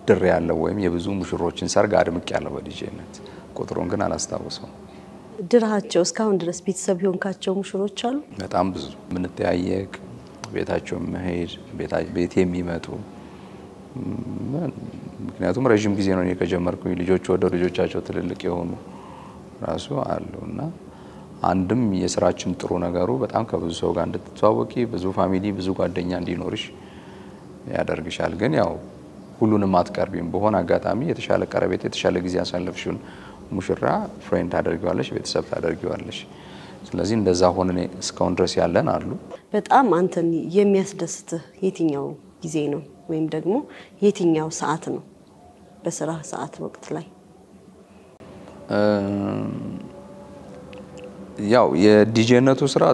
ድሬያለው ወይም የብዙ ሙሽሮችን ሰርግ አድምቅ ያለው በዲጄነት ቁጥሩን ግን አላስታውሰው ድራቸው እስካሁን ድረስ ቤተሰብ ይሆንካቸው ሙሽሮች አሉ በጣም ብዙ ምን ተያየክ ቤታቸው መሄድ ቤቴ የሚመጡ ምክንያቱም ረጅም ጊዜ ነው ከጀመርኩኝ ልጆች ወደ ልጆቻቸው ትልልቅ የሆኑ ራሱ አሉና አንድም የስራችን ጥሩ ነገሩ በጣም ከብዙ ሰው ጋር እንድትተዋወቂ ብዙ ፋሚሊ ብዙ ጓደኛ እንዲኖርሽ ያደርግሻል ግን ያው ሁሉንም አትቀርቢም በሆነ አጋጣሚ የተሻለ ቀረቤት የተሻለ ጊዜ ያሳለፍሽውን ሙሽራ ፍሬንድ ታደርጊዋለሽ ቤተሰብ ታደርጊዋለሽ ስለዚህ እንደዛ ሆነን እስካሁን ድረስ ያለን አሉ በጣም አንተን የሚያስደስትህ የትኛው ጊዜ ነው ወይም ደግሞ የትኛው ሰዓት ነው በስራ ሰዓት ወቅት ላይ ያው የዲጄነቱ ስራ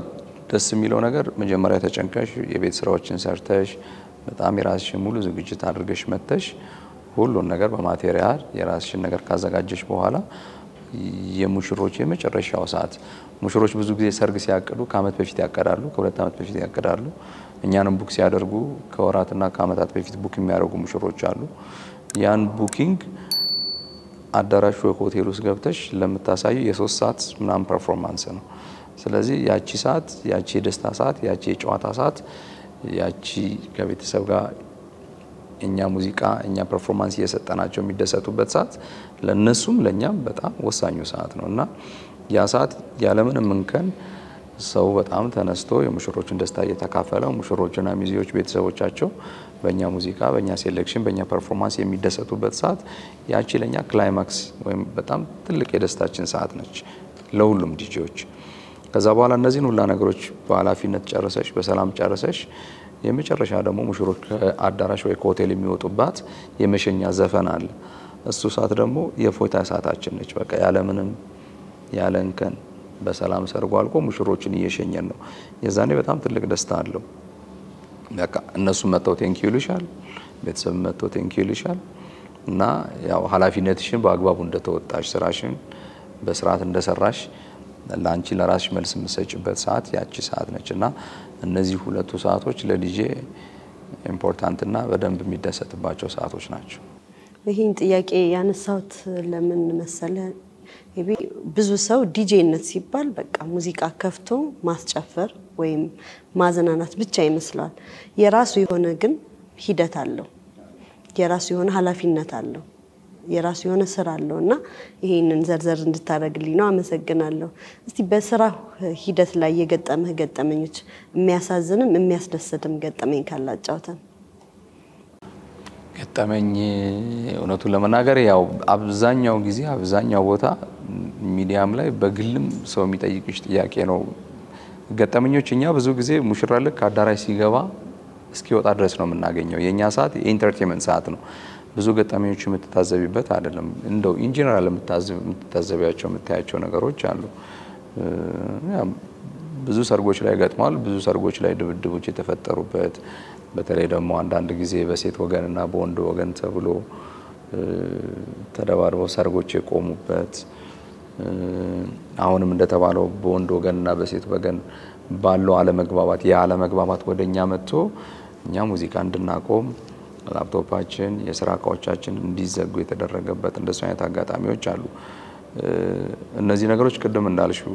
ደስ የሚለው ነገር መጀመሪያ ተጨንቀሽ የቤት ስራዎችን ሰርተሽ በጣም የራስሽን ሙሉ ዝግጅት አድርገሽ መተሽ ሁሉን ነገር በማቴሪያል የራስሽን ነገር ካዘጋጀሽ በኋላ የሙሽሮች የመጨረሻው ሰዓት ሙሽሮች ብዙ ጊዜ ሰርግ ሲያቀዱ ከአመት በፊት ያቀዳሉ ከሁለት አመት በፊት ያቀዳሉ እኛንም ቡክ ሲያደርጉ ከወራትና ከአመታት በፊት ቡክ የሚያደርጉ ሙሽሮች አሉ። ያን ቡኪንግ አዳራሽ ወይ ሆቴል ውስጥ ገብተሽ ለምታሳዩ የ3 ሰዓት ምናምን ፐርፎርማንስ ነው። ስለዚህ ያቺ ሰዓት ያቺ የደስታ ሰዓት ያቺ የጨዋታ ሰዓት ያቺ ከቤተሰብ ጋር እኛ ሙዚቃ እኛ ፐርፎርማንስ እየሰጠናቸው የሚደሰቱበት ሰዓት ለነሱም ለኛም በጣም ወሳኙ ሰዓት ነውና ያ ሰዓት ያለምንም እንከን ሰው በጣም ተነስቶ የሙሽሮችን ደስታ እየተካፈለ ሙሽሮችና ሚዜዎች ቤተሰቦቻቸው በእኛ ሙዚቃ በእኛ ሴሌክሽን በእኛ ፐርፎርማንስ የሚደሰቱበት ሰዓት ያቺ ለኛ ክላይማክስ ወይም በጣም ትልቅ የደስታችን ሰዓት ነች ለሁሉም ዲጄዎች። ከዛ በኋላ እነዚህን ሁላ ነገሮች በኃላፊነት ጨርሰሽ በሰላም ጨርሰሽ የመጨረሻ ደግሞ ሙሽሮች ከአዳራሽ ወይ ከሆቴል የሚወጡባት የመሸኛ ዘፈን አለ። እሱ ሰዓት ደግሞ የፎታ ሰዓታችን ነች። በቃ ያለምንም ያለንከን በሰላም ሰርጎ አልቆ ሙሽሮችን እየሸኘን ነው። የዛኔ በጣም ትልቅ ደስታ አለው። በቃ እነሱ መተው ቴንኪው ይልሻል፣ ቤተሰብ መተው ቴንኪው ይልሻል እና ያው ኃላፊነትሽን በአግባቡ እንደተወጣሽ ስራሽን በስርዓት እንደሰራሽ ለአንቺ ለራስሽ መልስ የምትሰጪበት ሰዓት ያቺ ሰዓት ነችና እነዚህ ሁለቱ ሰዓቶች ለዲጄ ኢምፖርታንትና በደንብ የሚደሰትባቸው ሰዓቶች ናቸው። ይሄን ጥያቄ ያነሳሁት ለምን መሰለ ብዙ ሰው ዲጄነት ሲባል በቃ ሙዚቃ ከፍቶ ማስጨፈር ወይም ማዘናናት ብቻ ይመስላል። የራሱ የሆነ ግን ሂደት አለው። የራሱ የሆነ ኃላፊነት አለው። የራሱ የሆነ ስራ አለውና ይሄንን ዘርዘር እንድታረግልኝ ነው። አመሰግናለሁ። እስቲ በስራ ሂደት ላይ የገጠመህ ገጠመኞች የሚያሳዝንም የሚያስደስትም ገጠመኝ ካላጫውተን። ገጠመኝ እውነቱን ለመናገር ያው አብዛኛው ጊዜ አብዛኛው ቦታ ሚዲያም ላይ በግልም ሰው የሚጠይቅሽ ጥያቄ ነው። ገጠመኞች እኛ ብዙ ጊዜ ሙሽራ ልክ አዳራሽ ሲገባ እስኪወጣ ድረስ ነው የምናገኘው። የኛ ሰዓት የኢንተርቴይንመንት ሰዓት ነው። ብዙ ገጠመኞች የምትታዘቢበት አይደለም። እንደው ኢንጂነራል የምትታዘቢያቸው የምታያቸው ነገሮች አሉ። ብዙ ሰርጎች ላይ ገጥሟል። ብዙ ሰርጎች ላይ ድብድቦች የተፈጠሩበት በተለይ ደግሞ አንዳንድ ጊዜ በሴት ወገንና በወንድ ወገን ተብሎ ተደባርበው ሰርጎች የቆሙበት አሁንም እንደተባለው በወንድ ወገንና በሴት ወገን ባለው አለመግባባት ያለመግባባት ወደኛ መጥቶ እኛ ሙዚቃ እንድናቆም ላፕቶፓችን የስራ እቃዎቻችን እንዲዘጉ የተደረገበት እንደሱ አይነት አጋጣሚዎች አሉ። እነዚህ ነገሮች ቅድም እንዳልሽው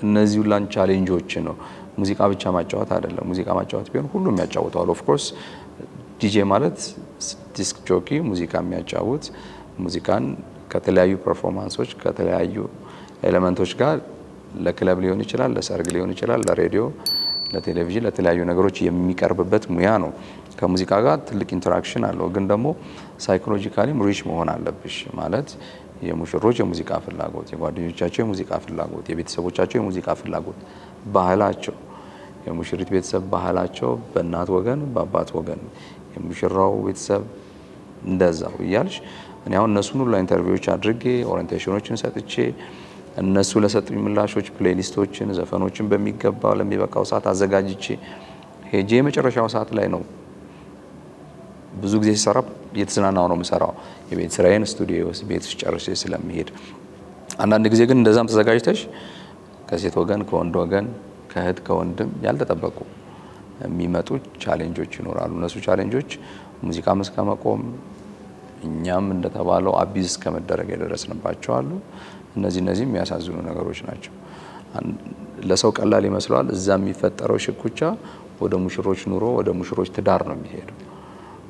እነዚህ ሁላን ቻሌንጆች ነው። ሙዚቃ ብቻ ማጫወት አይደለም። ሙዚቃ ማጫወት ቢሆን ሁሉም ያጫውታል። ኦፍ ኮርስ ዲጄ ማለት ዲስክ ጆኪ ሙዚቃ የሚያጫውት ሙዚቃን ከተለያዩ ፐርፎርማንሶች ከተለያዩ ኤሌመንቶች ጋር ለክለብ ሊሆን ይችላል፣ ለሰርግ ሊሆን ይችላል፣ ለሬዲዮ፣ ለቴሌቪዥን፣ ለተለያዩ ነገሮች የሚቀርብበት ሙያ ነው። ከሙዚቃ ጋር ትልቅ ኢንተራክሽን አለው። ግን ደግሞ ሳይኮሎጂካሊም ሪች መሆን አለብሽ ማለት የሙሽሮች የሙዚቃ ፍላጎት፣ የጓደኞቻቸው የሙዚቃ ፍላጎት፣ የቤተሰቦቻቸው የሙዚቃ ፍላጎት፣ ባህላቸው፣ የሙሽሪት ቤተሰብ ባህላቸው በእናት ወገን በአባት ወገን የሙሽራው ቤተሰብ እንደዛው ይያልሽ እኔ አሁን እነሱን ሁሉ ኢንተርቪዎች አድርጌ ኦሪንቴሽኖችን ሰጥቼ እነሱ ለሰጡኝ ምላሾች ፕሌሊስቶችን ዘፈኖችን በሚገባ ለሚበቃው ሰዓት አዘጋጅቼ ሄጄ የመጨረሻው ሰዓት ላይ ነው ብዙ ጊዜ ሲሰራ እየተዝናናው ነው የምሰራው። የቤት ስራዬን ስቱዲዮ ውስጥ ቤት ውስጥ ጨርሼ ስለምሄድ አንዳንድ ጊዜ ግን እንደዛም ተዘጋጅተሽ ከሴት ወገን ከወንድ ወገን ከእህት ከወንድም ያልተጠበቁ የሚመጡ ቻሌንጆች ይኖራሉ። እነሱ ቻሌንጆች ሙዚቃ መስካ መቆም እኛም እንደተባለው አቢዝ ከመደረግ የደረስንባቸው አሉ። እነዚህ የሚያሳዝኑ ነገሮች ናቸው። ለሰው ቀላል ይመስላል። እዛ የሚፈጠረው ሽኩቻ ወደ ሙሽሮች ኑሮ ወደ ሙሽሮች ትዳር ነው የሚሄደው።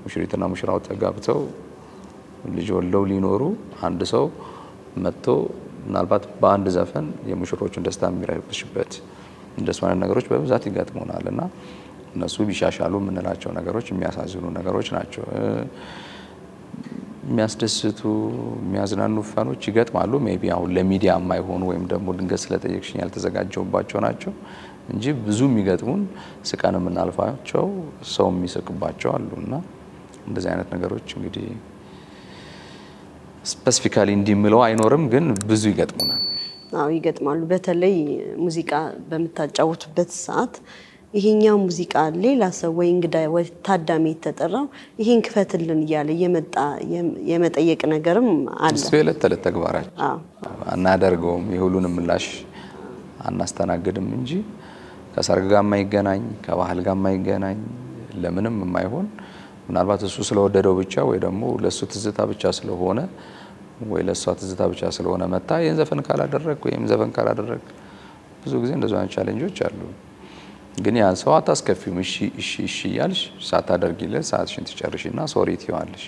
ሙሽሪትና ሙሽራው ተጋብተው ልጅ ወልደው ሊኖሩ አንድ ሰው መጥቶ ምናልባት በአንድ ዘፈን የሙሽሮቹን ደስታ የሚረብሽበት እንደሱ አይነት ነገሮች በብዛት ይገጥሙናልና እነሱ ቢሻሻሉ የምንላቸው ነገሮች የሚያሳዝኑ ነገሮች ናቸው። የሚያስደስቱ የሚያዝናኑ ፈኖች ይገጥማሉ። ሜቢ አሁን ለሚዲያ የማይሆኑ ወይም ደግሞ ድንገት ስለጠየቅሽኝ ያልተዘጋጀውባቸው ናቸው እንጂ ብዙ የሚገጥሙን ስቀን የምናልፋቸው ሰው የሚስቅባቸው አሉና እንደዚህ አይነት ነገሮች እንግዲህ ስፔሲፊካሊ እንዲምለው አይኖርም፣ ግን ብዙ ይገጥሙናል። አዎ ይገጥማሉ። በተለይ ሙዚቃ በመታጫወቱበት ሰዓት ይሄኛው ሙዚቃ ሌላ ሰው ወይ እንግዳ ወይ ታዳሚ ተጠራው ይሄን ክፈትልን ይያለ የመጠየቅ ነገርም አለ። ስፔለት ተግባራችን አናደርገውም፣ የሁሉንም ምላሽ አናስተናግድም እንጂ ከሰርግ ጋር የማይገናኝ ከባህል ጋር የማይገናኝ ለምንም የማይሆን ምናልባት እሱ ስለወደደው ብቻ ወይ ደግሞ ለሱ ትዝታ ብቻ ስለሆነ ወይ ለሷ ትዝታ ብቻ ስለሆነ መጣ ይሄን ዘፈን ካላደረክ ወይም ዘፈን ካላደረክ ብዙ ጊዜ እንደዚህ አይነት ቻሌንጆች አሉ። ግን ያን ሰው አታስከፊውም። እሺ ያልሽ ሳታደርጊለት ሰዓትሽን ትጨርሺና ሶሪ ትይዋለሽ።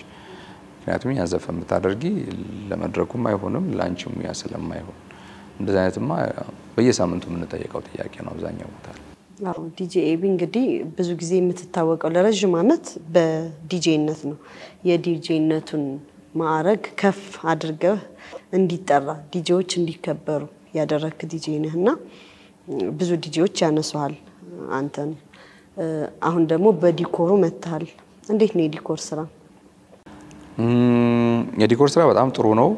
ምክንያቱም ያን ዘፈን ብታደርጊ ለመድረኩም አይሆንም ላንቺም ያ ስለማይሆን እንደዚህ አይነትማ በየሳምንቱ የምንጠየቀው ጥያቄ ነው አብዛኛው ቦታ። አዎ ዲጄ ኤቢ እንግዲህ ብዙ ጊዜ የምትታወቀው ለረጅም ዓመት በዲጄነት ነው። የዲጄነቱን ማዕረግ ከፍ አድርገህ እንዲጠራ ዲጄዎች እንዲከበሩ ያደረክ ዲጄ ነህና ብዙ ዲጄዎች ያነሱሃል አንተን። አሁን ደግሞ በዲኮሩ መጥተሃል። እንዴት ነው የዲኮር ስራ? የዲኮር ስራ በጣም ጥሩ ነው።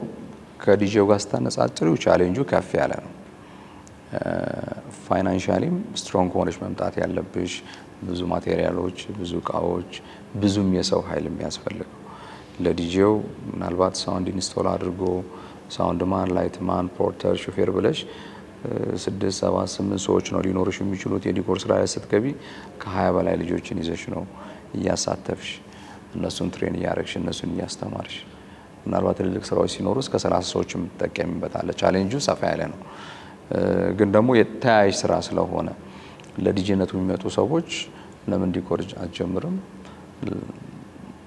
ከዲጄው ጋር ስታነጻጽሪው ቻሌንጁ ከፍ ያለ ነው። ፋይናንሻሊም ስትሮንግ ሆነሽ መምጣት ያለብሽ ብዙ ማቴሪያሎች፣ ብዙ እቃዎች፣ ብዙም የሰው ኃይል የሚያስፈልገው ለዲጄው ምናልባት ሳውንድ ኢንስቶል አድርጎ ሳውንድ ማን፣ ላይት ማን፣ ፖርተር፣ ሹፌር ብለሽ 6 7 8 ሰዎች ነው ሊኖርሽ የሚችሉት። የዲኮር ስራ ላይ ስትገቢ ከ20 በላይ ልጆችን ይዘሽ ነው እያሳተፍሽ እነሱን ትሬን እያረግሽ እነሱን እያስተማርሽ ምናልባት ትልልቅ ስራዎች ሲኖሩ እስከ 30 ሰዎች የምትጠቀሚበታለ። ቻሌንጁ ሰፋ ያለ ነው። ግን ደግሞ የተያያዥ ስራ ስለሆነ ለዲጄነቱ የሚመጡ ሰዎች ለምን ዲኮር አትጀምርም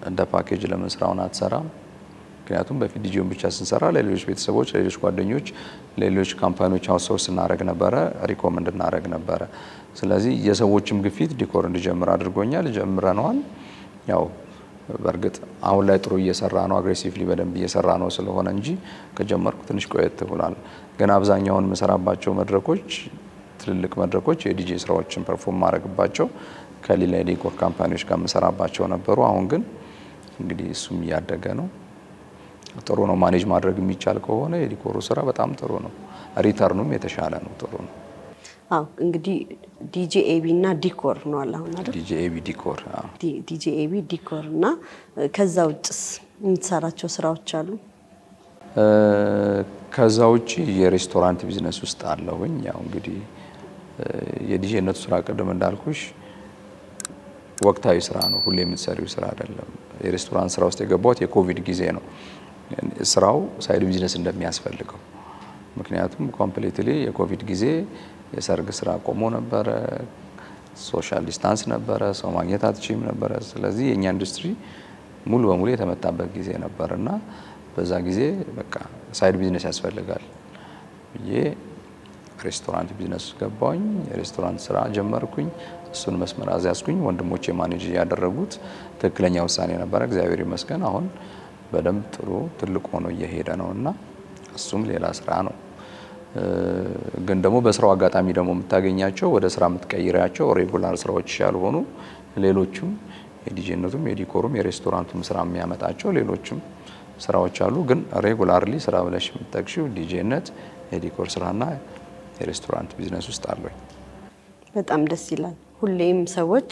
እንደ ፓኬጅ ለምን ስራውን አትሰራም? ምክንያቱም በፊት ዲጄውን ብቻ ስንሰራ ለሌሎች ቤተሰቦች፣ ለሌሎች ጓደኞች፣ ለሌሎች ካምፓኒዎች አውትሶርስ እናደርግ ነበረ፣ ሪኮመንድ እናደርግ ነበረ። ስለዚህ የሰዎችም ግፊት ዲኮር እንዲጀምር አድርጎኛል። ጀምረናል። ያው በርግጥ አሁን ላይ ጥሩ እየሰራ ነው፣ አግሬሲቭሊ በደንብ እየሰራ ነው ስለሆነ እንጂ ከጀመርኩ ትንሽ ቆየት ብሏል። ግን አብዛኛውን መሰራባቸው መድረኮች ትልልቅ መድረኮች የዲጄ ስራዎችን ፐርፎርም ማድረግባቸው ከሌላ የዲኮር ካምፓኒዎች ጋር መሰራባቸው ነበሩ። አሁን ግን እንግዲህ እሱም እያደገ ነው። ጥሩ ነው። ማኔጅ ማድረግ የሚቻል ከሆነ የዲኮሩ ስራ በጣም ጥሩ ነው። ሪተርኑም የተሻለ ነው። ጥሩ ነው። አዎ እንግዲህ ዲጄ ኤቢ እና ዲኮር ነው አሁን አይደል? ዲጄ ኤቢ ዲኮር። አዎ ዲጄ ኤቢ ዲኮር እና ከዛ ውጭስ የምትሰራቸው ስራዎች አሉ? ከዛ ውጪ የሬስቶራንት ቢዝነስ ውስጥ አለሁኝ። ያው እንግዲህ የዲጄነቱ ስራ ቀደም እንዳልኩሽ ወቅታዊ ስራ ነው። ሁሌ የምትሰሪው ስራ አይደለም። የሬስቶራንት ስራ ውስጥ የገባሁት የኮቪድ ጊዜ ነው። ስራው ሳይድ ቢዝነስ እንደሚያስፈልገው ምክንያቱም ኮምፕሊትሊ የኮቪድ ጊዜ የሰርግ ስራ ቆሞ ነበረ፣ ሶሻል ዲስታንስ ነበረ፣ ሰው ማግኘት አትችይም ነበረ። ስለዚህ የኛ ኢንዱስትሪ ሙሉ በሙሉ የተመታበት ጊዜ ነበርና በዛ ጊዜ በቃ ሳይድ ቢዝነስ ያስፈልጋል ብዬ ሬስቶራንት ቢዝነስ ገባሁኝ። የሬስቶራንት ስራ ጀመርኩኝ። እሱን መስመር አዝያዝኩኝ። ወንድሞቼ ማኔጅ ያደረጉት ትክክለኛ ውሳኔ ነበረ። እግዚአብሔር ይመስገን አሁን በደንብ ጥሩ ትልቅ ሆኖ እየሄደ ነውና እሱም ሌላ ስራ ነው። ግን ደግሞ በስራው አጋጣሚ ደግሞ የምታገኛቸው ወደ ስራ የምትቀይራቸው ሬጉላር ስራዎች ያልሆኑ ሌሎችም የዲጄነቱም የዲኮሩም የሬስቶራንቱም ስራ የሚያመጣቸው ሌሎችም ስራዎች አሉ። ግን ሬጉላርሊ ስራ ብለሽ የምትጠቅሺው ዲጄነት፣ የዲኮር ስራና የሬስቶራንት ቢዝነስ ውስጥ አለኝ። በጣም ደስ ይላል። ሁሌም ሰዎች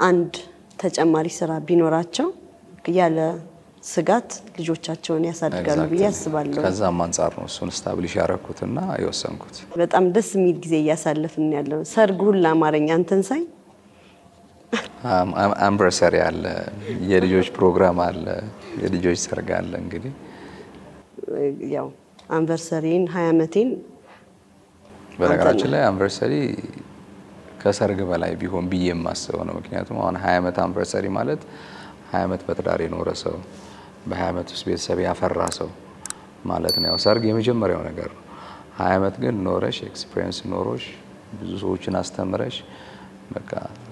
አንድ ተጨማሪ ስራ ቢኖራቸው ያለ ስጋት ልጆቻቸውን ያሳድጋሉ ብዬ አስባለሁ። ከዛም አንፃር ነው እሱን ስታብሊሽ ያረኩትና አይወሰንኩት። በጣም ደስ የሚል ጊዜ እያሳለፍን ያለው ሰርግ ሁላ አማርኛ አንተን ሳይ አምብረሰሪ አለ፣ የልጆች ፕሮግራም አለ፣ የልጆች ሰርግ አለ። እንግዲህ ያው አንቨርሰሪን 20 አመቴን በነገራችን ላይ አንቨርሰሪ ከሰርግ በላይ ቢሆን ብዬ የማስበው ነው። ምክንያቱም አሁን 20 አመት አንቨርሰሪ ማለት 20 አመት በትዳር የኖረ ሰው በ20 አመት ውስጥ ቤተሰብ ያፈራ ሰው ማለት ነው። ያው ሰርግ የመጀመሪያው ነገር ነው። 20 አመት ግን ኖረሽ ኤክስፒሪየንስ ኖሮሽ ብዙ ሰዎችን አስተምረሽ በቃ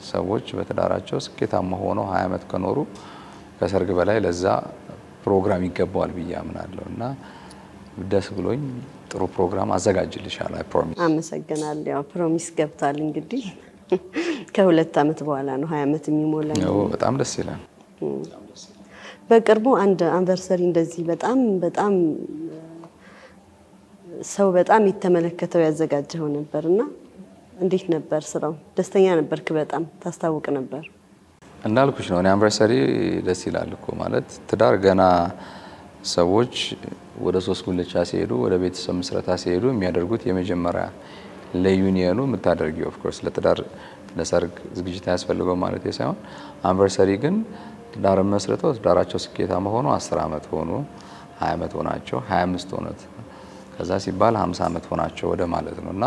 ሰዎች በትዳራቸው ስኬታማ ሆነው 20 አመት ከኖሩ ከሰርግ በላይ ለዛ ፕሮግራም ይገባዋል ብዬ አምናለሁና ደስ ብሎኝ ጥሩ ፕሮግራም አዘጋጅልሻለሁ። አይ ፕሮሚስ። አመሰግናለሁ። ያው ፕሮሚስ ገብታል። እንግዲህ ከሁለት አመት በኋላ ነው 20 አመት የሚሞላኝ። ያው በጣም ደስ ይላል። በቅርቡ አንድ አንቨርሰሪ እንደዚህ በጣም ሰው በጣም የተመለከተው ያዘጋጀው ነበርና እንዴት ነበር ስራው? ደስተኛ ነበርክ? በጣም ታስታውቅ ነበር? እንዳልኩሽ ነው። እኔ አንቨርሰሪ ደስ ይላል እኮ ማለት ትዳር ገና ሰዎች ወደ 3 ጉልቻ ሲሄዱ ወደ ቤተሰብ መስረታ ሲሄዱ የሚያደርጉት የመጀመሪያ ለዩኒየኑ የምታደርጊው ኦፍ ኮርስ ለትዳር ለሰርግ ዝግጅት ያስፈልገው ማለት ሳይሆን አንቨርሰሪ ግን ትዳር መስርተው ትዳራቸው ስኬታማ ሆኖ 10 አመት ሆኖ 20 አመት ሆናቸው 25 ሆነት ከዛ ሲባል 50 አመት ሆናቸው ወደ ማለት ነውና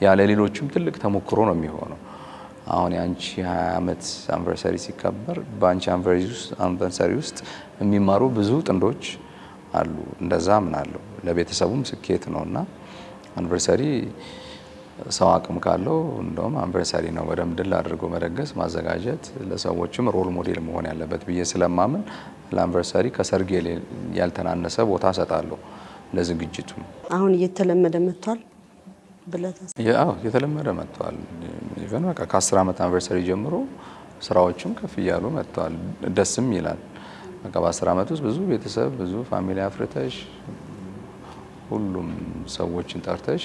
ያለ ሌሎችም ትልቅ ተሞክሮ ነው የሚሆነው አሁን ያንቺ 20 አመት አንቨርሰሪ ሲከበር ባንቺ አንቨርሰሪ ውስጥ የሚማሩ ብዙ ጥንዶች አሉ እንደዛ ምን አለው ለቤተሰቡም ስኬት ነውና አንቨርሰሪ ሰው አቅም ካለው እንደውም አንቨርሰሪ ነው ወደ ምድል አድርጎ መደገስ ማዘጋጀት ለሰዎችም ሮል ሞዴል መሆን ያለበት ብዬ ስለማምን ለአንቨርሰሪ ከሰርግ ያልተናነሰ ቦታ ሰጣለሁ ለዝግጅቱ አሁን እየተለመደ መጥቷል ብለታስ ያው እየተለመደ መጥቷል ኢቨን በቃ ከ10 አመት አንቨርሰሪ ጀምሮ ስራዎችም ከፍ ይያሉ መጥቷል ደስም ይላል በቃ በ10 አመት ውስጥ ብዙ ቤተሰብ ብዙ ፋሚሊ አፍርተሽ ሁሉም ሰዎችን ጠርተሽ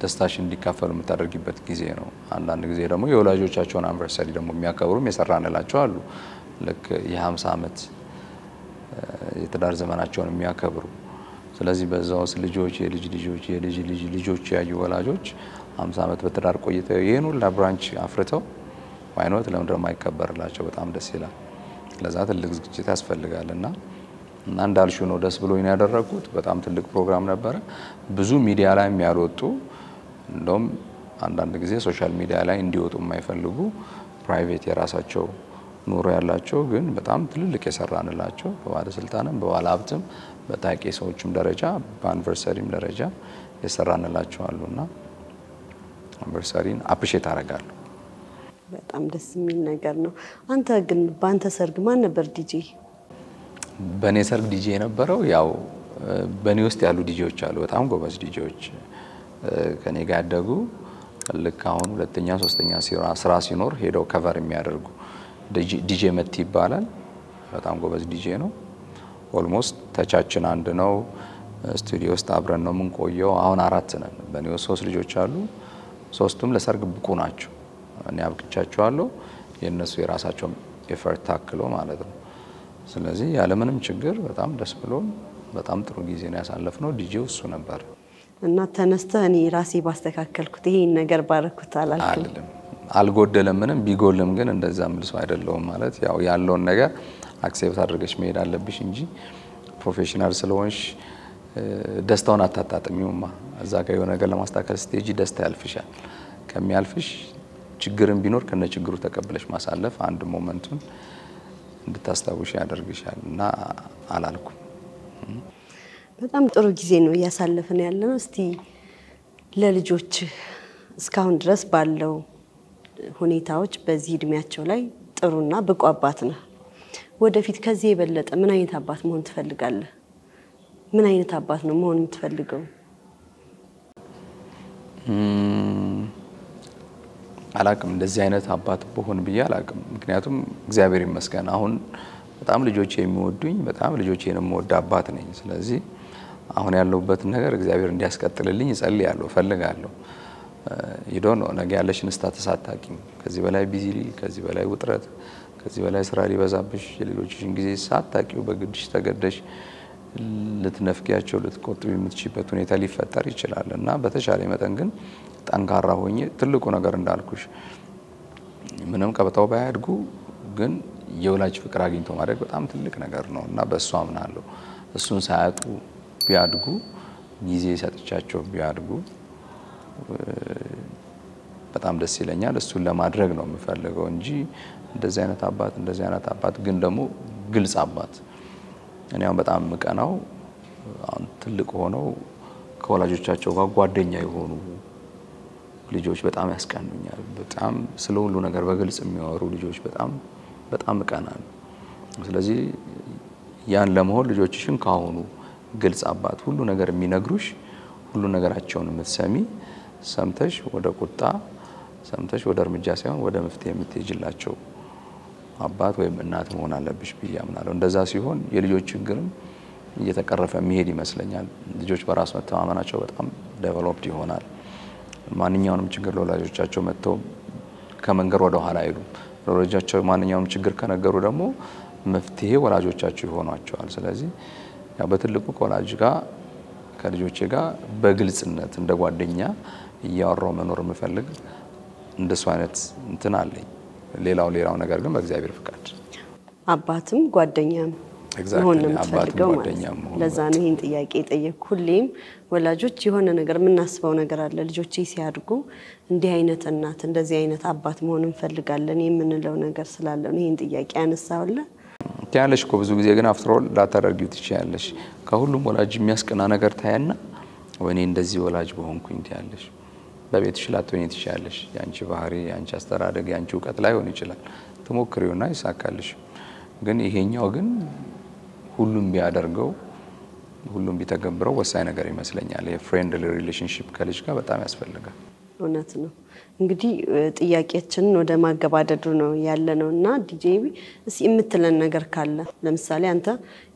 ደስታሽ እንዲካፈሉ የምታደርጊበት ጊዜ ነው አንዳንድ ጊዜ ደግሞ የወላጆቻቸውን አንቨርሰሪ ደግሞ የሚያከብሩም የሰራንላቸው አሉ ለክ የ50 አመት የትዳር ዘመናቸውን የሚያከብሩ ስለዚህ በዛውስ ልጆች የልጅ ልጆች የልጅ ልጅ ልጆች ያዩ ወላጆች 50 አመት በትዳር ቆይተው ይሄን ሁሉ ብራንች አፍርተው ዋይኖት ለምንድነው የማይከበርላቸው በጣም ደስ ይላል ለዛ ትልቅ ዝግጅት ያስፈልጋልና እና እንዳልሽው ነው ደስ ብሎኝ ያደረኩት በጣም ትልቅ ፕሮግራም ነበር ብዙ ሚዲያ ላይ የሚያወጡ እንደውም አንዳንድ ጊዜ ሶሻል ሚዲያ ላይ እንዲወጡ የማይፈልጉ ፕራይቬት የራሳቸው ኑሮ ያላቸው ግን በጣም ትልልቅ የሰራንላቸው በባለስልጣንም በባለሀብትም በታዋቂ ሰዎችም ደረጃ በአንቨርሰሪም ደረጃ የሰራንላቸው አሉና አንቨርሰሪን አፕሪሺየት አደርጋለሁ በጣም ደስ የሚል ነገር ነው አንተ ግን ባንተ ሰርግ ማን ነበር ዲጄ በኔ ሰርግ ዲጄ የነበረው ያው በኔ ውስጥ ያሉ ዲጄዎች አሉ በጣም ጎበዝ ዲጄዎች ከኔ ጋር ያደጉ ልክ አሁን ሁለተኛ ሶስተኛ ስራ ሲኖር ሄደው ከቨር የሚያደርጉ ዲጄ መት ይባላል በጣም ጎበዝ ዲጄ ነው ኦልሞስት ተቻችን አንድ ነው ስቱዲዮ ውስጥ አብረን ነው የምንቆየው አሁን 4 ነን በኔ 3 ልጆች አሉ ሶስቱም ለሰርግ ብቁ ናቸው እኔ አብቅቻቸዋለሁ የነሱ የራሳቸው ኤፈርት ታክሎ ማለት ነው ስለዚህ ያለ ምንም ችግር በጣም ደስ ብሎን በጣም ጥሩ ጊዜ ነው ያሳለፍነው ዲጄው እሱ ነበር እና ተነስተህ እኔ ራሴ ባስተካከልኩት ይሄን ነገር ባረኩት አላልኩም አልጎደለም ምንም ቢጎልም ግን እንደዛ ምልሶ አይደለም ማለት ያው ያለውን ነገር አክሴፕት አድርገሽ መሄድ አለብሽ እንጂ ፕሮፌሽናል ስለሆንሽ ደስታውን አታጣጥሚውማ እዛ ጋር የሆነ ነገር ለማስተካከል ስቴጂ ደስታ ያልፍሻል ከሚያልፍሽ ችግርን ቢኖር ከነ ችግሩ ተቀበለሽ ማሳለፍ አንድ ሞመንቱን እንድታስታውሽ ያደርግሻልና አላልኩም በጣም ጥሩ ጊዜ ነው ያሳለፈን ያለነው እስቲ ለልጆች እስካሁን ድረስ ባለው ሁኔታዎች በዚህ እድሜያቸው ላይ ጥሩና ብቁ አባት ነህ ወደፊት ከዚህ የበለጠ ምን አይነት አባት መሆን ትፈልጋለህ ምን አይነት አባት ነው መሆን የምትፈልገው አላቅም እንደዚህ አይነት አባት በሆን ብዬ አላቅም ምክንያቱም እግዚአብሔር ይመስገን አሁን በጣም ልጆቼ የሚወዱኝ በጣም ልጆቼንም ወደ አባት ነኝ ስለዚህ አሁን ያለውበት ነገር እግዚአብሔር እንዲያስቀጥልልኝ እጸልያለሁ ፈልጋለሁ ይዶን ነገ ያለሽን ስታተስ አታቂም ከዚህ በላይ ቢዚ ከዚህ በላይ ውጥረት ከዚህ በላይ ስራ ሊበዛብሽ የሌሎችሽን ጊዜ ሳታቂው በግድሽ ተገደሽ ልትነፍቂያቸው ልትቆጥቢ የምትችይበት ሁኔታ ሊፈጠር ይችላልና በተሻለ መጠን ግን ጠንካራ ሆኜ ትልቁ ነገር እንዳልኩሽ ምንም ቀበታው ባያድጉ ግን የወላጅ ፍቅር አግኝቶ ማድረግ በጣም ትልቅ ነገር ነውና በእሱ አምናለሁ እሱን ሳያጡ ቢያድጉ ጊዜ ሰጥቻቸው ቢያድጉ በጣም ደስ ይለኛል እሱን ለማድረግ ነው የምፈልገው እንጂ እንደዚህ አይነት አባት ግን ደግሞ ግልጽ አባት እኔ አሁን በጣም መቀናው አሁን ትልቅ ሆነው ከወላጆቻቸው ጋር ጓደኛ የሆኑ ልጆች በጣም ያስቀኑኛል በጣም ስለ ሁሉ ነገር በግልጽ የሚያወሩ ልጆች በጣም መቀናል ስለዚህ ያን ለመሆን ልጆችሽን ካሁኑ ግልጽ አባት ሁሉ ነገር የሚነግሩሽ ሁሉ ነገራቸውን የምትሰሚ ሰምተሽ ወደ ቁጣ ሰምተሽ ወደ እርምጃ ሳይሆን ወደ መፍትሄ የምትሄጂላቸው አባት ወይም እናት መሆን አለብሽ ብያምናለሁ እንደዛ ሲሆን የልጆች ችግርም እየተቀረፈ መሄድ ይመስለኛል ልጆች በራስ መተማመናቸው በጣም ዴቨሎፕድ ይሆናል ማንኛውንም ችግር ለወላጆቻቸው መተው ከመንገር ወደ ኋላ አይሉም ለወላጆቻቸው ማንኛውንም ችግር ከነገሩ ደግሞ መፍትሄ ወላጆቻቸው ይሆናቸዋል ስለዚህ ያው በትልቁ ወላጅ ጋር ከልጆቼ ጋር በግልጽነት እንደ ጓደኛ እያወራው መኖር የምፈልግ እንደሱ አይነት እንትን አለኝ። ሌላው ነገር ግን በእግዚአብሔር ፍቃድ አባትም ጓደኛም መሆን ነው የምትፈልገው ማለት ነው። ለዛ ነው ይሄን ጥያቄ ጠየቅኩ። ሁሌም ወላጆች የሆነ ነገር የምናስበው ነገር አለ። ልጆቼ ሲያድጉ እንዲህ አይነት እናት እንደዚህ አይነት አባት መሆን እንፈልጋለን የምንለው ነገር ስላለ ነው ይሄን ጥያቄ ያነሳውላ። ያለሽ እኮ ብዙ ጊዜ ግን አፍትሮል ላታደርጊው ትችያለሽ። ከሁሉም ወላጅ የሚያስቀና ነገር ታያና ወኔ እንደዚህ ወላጅ በሆንኩኝ ትያለሽ። በቤትሽ ላትሆኚ ትችያለሽ። ያንቺ ባህሪ፣ ያንቺ አስተዳደግ፣ ያንቺ ዕውቀት ላይሆን ይችላል። ትሞክሪውና ይሳካልሽ። ግን ይሄኛው ግን ሁሉም ቢያደርገው ሁሉም ቢተገብረው ወሳኝ ነገር ይመስለኛል። የፍሬንድሊ ሪሌሽንሺፕ ከልጅ ጋር በጣም ያስፈልጋል። እውነት ነው። እንግዲህ ጥያቄያችንን ወደ ማገባደዱ ነው ያለነውና ዲጄቢ እስኪ የምትለን ነገር ካለ ለምሳሌ አንተ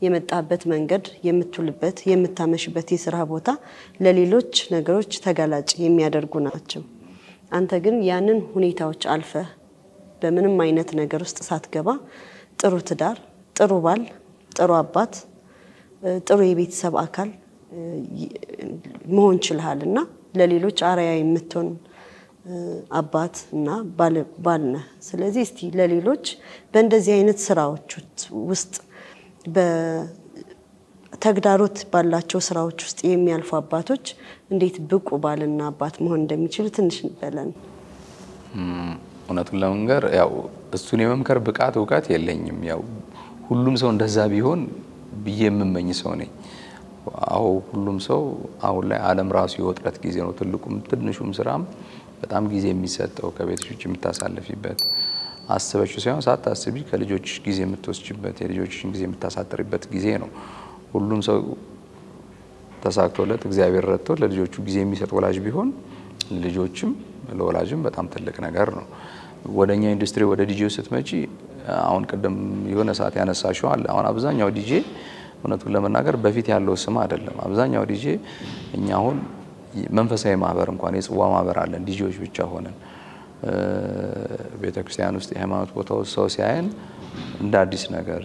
የመጣበት መንገድ የምትውልበት የምታመሽበት የሥራ ቦታ ለሌሎች ነገሮች ተጋላጭ የሚያደርጉ ናቸው። አንተ ግን ያንን ሁኔታዎች አልፈ በምንም አይነት ነገር ውስጥ ሳትገባ ጥሩ ትዳር፣ ጥሩ ባል፣ ጥሩ አባት፣ ጥሩ የቤተሰብ አካል መሆን ችለሃልና ለሌሎች አርአያ የምትሆን አባት እና ባል ነህ። ስለዚህ እስቲ ለሌሎች በእንደዚህ አይነት ስራዎች ውስጥ በተግዳሮት ባላቸው ስራዎች ውስጥ የሚያልፉ አባቶች እንዴት ብቁ ባልና አባት መሆን እንደሚችሉ ትንሽ እንበለን። እውነቱን ለመንገር ያው እሱን የመምከር ብቃት ዕውቀት የለኝም። ያው ሁሉም ሰው እንደዛ ቢሆን ብዬ የምመኝ ሰው ነኝ። ሁሉም ሰው አሁን ላይ ዓለም ራሱ የወጥረት ጊዜ ነው። ትልቁም ትንሹም ስራም በጣም ጊዜ የሚሰጠው ከቤትሽ ውጭ የምታሳልፊበት አስበሽው ሳይሆን ሳታስቢ ከልጆች ጊዜ የምትወስጂበት የልጆችሽን ጊዜ የምታሳጥሪበት ጊዜ ነው። ሁሉም ሰው ተሳክቶለት እግዚአብሔር ረድቶት ለልጆቹ ጊዜ የሚሰጥ ወላጅ ቢሆን ልጆችም ለወላጅም በጣም ትልቅ ነገር ነው። ወደኛ ኢንዱስትሪ ወደ ዲጄው ስትመጪ አሁን ቀደም የሆነ ሰዓት ያነሳሽው አለ። አሁን አብዛኛው ዲጄ እውነቱን ለመናገር በፊት ያለው ስም አይደለም። አብዛኛው ዲጄ እኛ አሁን መንፈሳዊ ማህበር እንኳን የጽዋ ማህበር አለን ዲጄዎች ብቻ ሆነን ቤተክርስቲያን ውስጥ የሃይማኖት ቦታው ሰው ሲያየን እንደ አዲስ ነገር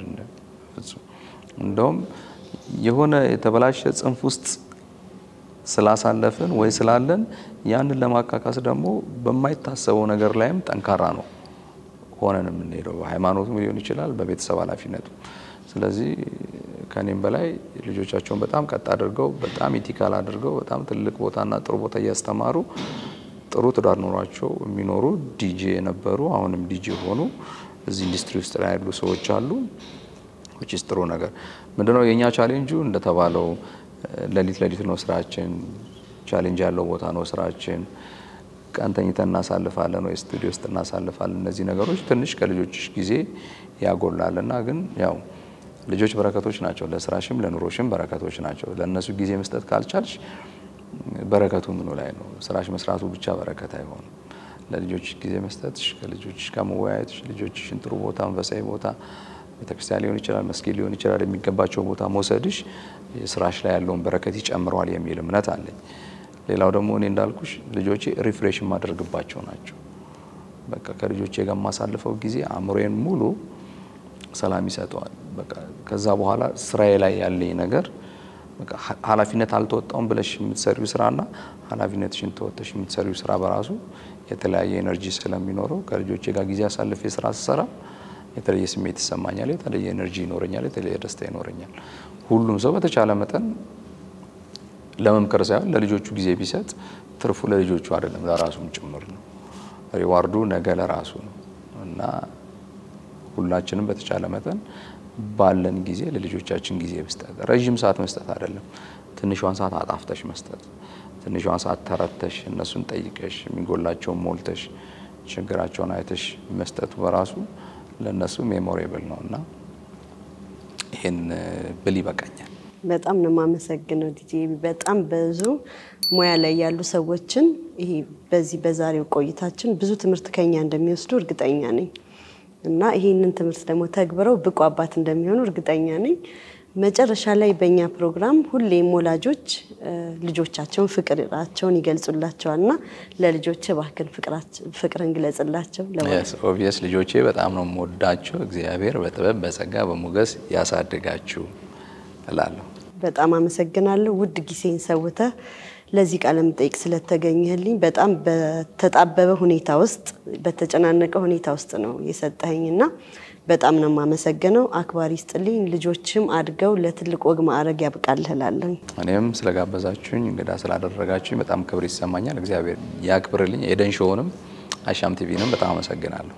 እንደውም የሆነ የተበላሸ ጽንፍ ውስጥ ስላሳለፍን ወይ ስላለን ያንን ለማካካስ ደግሞ በማይታሰበው ነገር ላይም ጠንካራ ነው ሆነን የምንሄደው። ሃይማኖቱም ሊሆን ይችላል በቤተሰብ ኃላፊነቱ። ስለዚህ ከኔም በላይ ልጆቻቸውን በጣም ቀጥ አድርገው በጣም ኢቲካል አድርገው በጣም ትልቅ ቦታና ጥሩ ቦታ እያስተማሩ ጥሩ ትዳር ኖሯቸው የሚኖሩ ዲጄ ነበሩ። አሁንም ዲጄ ሆኑ እዚህ ኢንዱስትሪ ውስጥ ላይ ያሉ ሰዎች አሉ። which is ጥሩ ነገር ምንድነው የኛ ቻሌንጁ እንደተባለው ለሊት ነው ስራችን። ቻሌንጅ ያለው ቦታ ነው ስራችን። ቀን ተኝተን እናሳልፋለን ወይ ስቱዲዮ ውስጥ እናሳልፋለን። እነዚህ ነገሮች ትንሽ ከልጆችሽ ጊዜ ያጎላልና ግን ያው ልጆች በረከቶች ናቸው። ለስራሽም ለኑሮሽም በረከቶች ናቸው። ለነሱ ጊዜ መስጠት ካልቻልሽ በረከቱ ምኑ ላይ ነው? ስራሽ መስራቱ ብቻ በረከት አይሆንም። ለልጆች ጊዜ መስጠትሽ፣ ከልጆችሽ ጋር መወያየትሽ፣ ልጆችሽን ጥሩ ቦታ መንፈሳዊ ቦታ ቤተክርስቲያን ሊሆን ይችላል መስጊድ ሊሆን ይችላል የሚገባቸው ቦታ መውሰድሽ ስራሽ ላይ ያለውን በረከት ይጨምራል የሚል እምነት አለኝ። ሌላው ደግሞ እኔ እንዳልኩሽ ልጆቼ ሪፍሬሽ ማድረግባቸው ናቸው። በቃ ከልጆቼ ጋር ማሳልፈው ጊዜ አእምሮዬን ሙሉ ሰላም ይሰጠዋል። በቃ ከዛ በኋላ ስራዬ ላይ ያለኝ ነገር በቃ ኃላፊነት አልተወጣውም ብለሽ የምትሰሪው ስራና ኃላፊነትሽን ተወጥተሽ የምትሰሪው ስራ በራሱ የተለያየ ኤነርጂ ስለሚኖረው ከልጆቼ ጋር ጊዜ አሳልፌ ስራ ስሰራ የተለየ ስሜት ይሰማኛል፣ የተለየ ኤነርጂ ይኖረኛል፣ የተለየ ደስታ ይኖረኛል። ሁሉም ሰው በተቻለ መጠን ለመምከር ሳይሆን ለልጆቹ ጊዜ ቢሰጥ ትርፉ ለልጆቹ አይደለም ለራሱም ጭምር ነው። ሪዋርዱ ነገ ለራሱ ነው እና ሁላችንም በተቻለ መጠን ባለን ጊዜ ለልጆቻችን ጊዜ መስጠት፣ ረጅም ሰዓት መስጠት አይደለም፣ ትንሿን ሰዓት አጣፍተሽ መስጠት፣ ትንሿን ሰዓት ተረተሽ እነሱን ጠይቀሽ የሚጎላቸውን ሞልተሽ ችግራቸውን አይተሽ መስጠቱ በራሱ ለነሱ ሜሞሬብል ነውና ይሄን ብል ይበቃኛል። በጣም ነው ማመሰግነው ዲጄ። በጣም ብዙ ሙያ ላይ ያሉ ሰዎችን ይሄ በዚህ በዛሬው ቆይታችን ብዙ ትምህርት ከኛ እንደሚወስዱ እርግጠኛ ነኝ እና ይሄንን ትምህርት ደግሞ ተግብረው ብቁ አባት እንደሚሆኑ እርግጠኛ ነኝ። መጨረሻ ላይ በእኛ ፕሮግራም ሁሌም ወላጆች ልጆቻቸውን ፍቅራቸውን ይገልጹላቸዋልና ለልጆች ባክን ፍቅርን ግለጽላቸው። yes obvious ልጆቼ በጣም ነው የምወዳቸው። እግዚአብሔር በጥበብ በጸጋ በሞገስ ያሳድጋችሁ እላለሁ። በጣም አመሰግናለሁ ውድ ጊዜን ሰውተህ ለዚህ ቃለ መጠይቅ ስለተገኘህልኝ በጣም በተጣበበ ሁኔታ ውስጥ በተጨናነቀ ሁኔታ ውስጥ ነው የሰጠኸኝና በጣም ነው ማመሰግነው አክባሪ ስጥልኝ ልጆችም አድገው ለትልቅ ወግ ማዕረግ ያብቃልህላለሁ እኔም ስለጋበዛችሁኝ እንግዳ ስላደረጋችሁኝ በጣም ክብር ይሰማኛል እግዚአብሔር ያክብርልኝ ኤደን ሾውንም አሻም ቲቪንም በጣም አመሰግናለሁ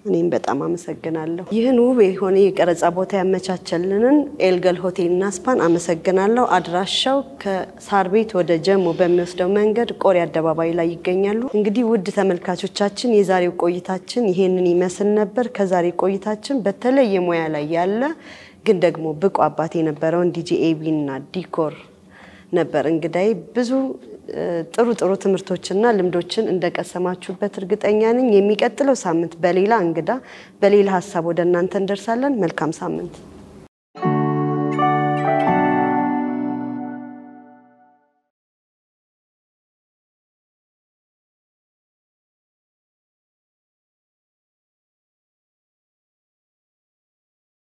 እኔም በጣም አመሰግናለሁ ይህን ውብ የሆነ የቀረጻ ቦታ ያመቻቸልንን ኤልገል ሆቴልና ስፓን አመሰግናለሁ አድራሻው ከሳር ቤት ወደ ጀሞ በሚወስደው መንገድ ቆሪ አደባባይ ላይ ይገኛሉ እንግዲህ ውድ ተመልካቾቻችን የዛሬው ቆይታችን ይሄንን ይመስል ነበር ከዛሬ ቆይታችን በተለየ ሙያ ላይ ያለ ግን ደግሞ ብቁ አባት የነበረውን ዲጄ ኤቢና ዲኮር ነበር እንግዳይ ብዙ ጥሩ ትምርቶችና ልምዶችን እንደቀሰማችሁበት እርግጠኛ ነኝ የሚቀጥለው ሳምንት በሌላ እንግዳ በሌላ ሐሳብ ወደ እናንተ እንደርሳለን መልካም ሳምንት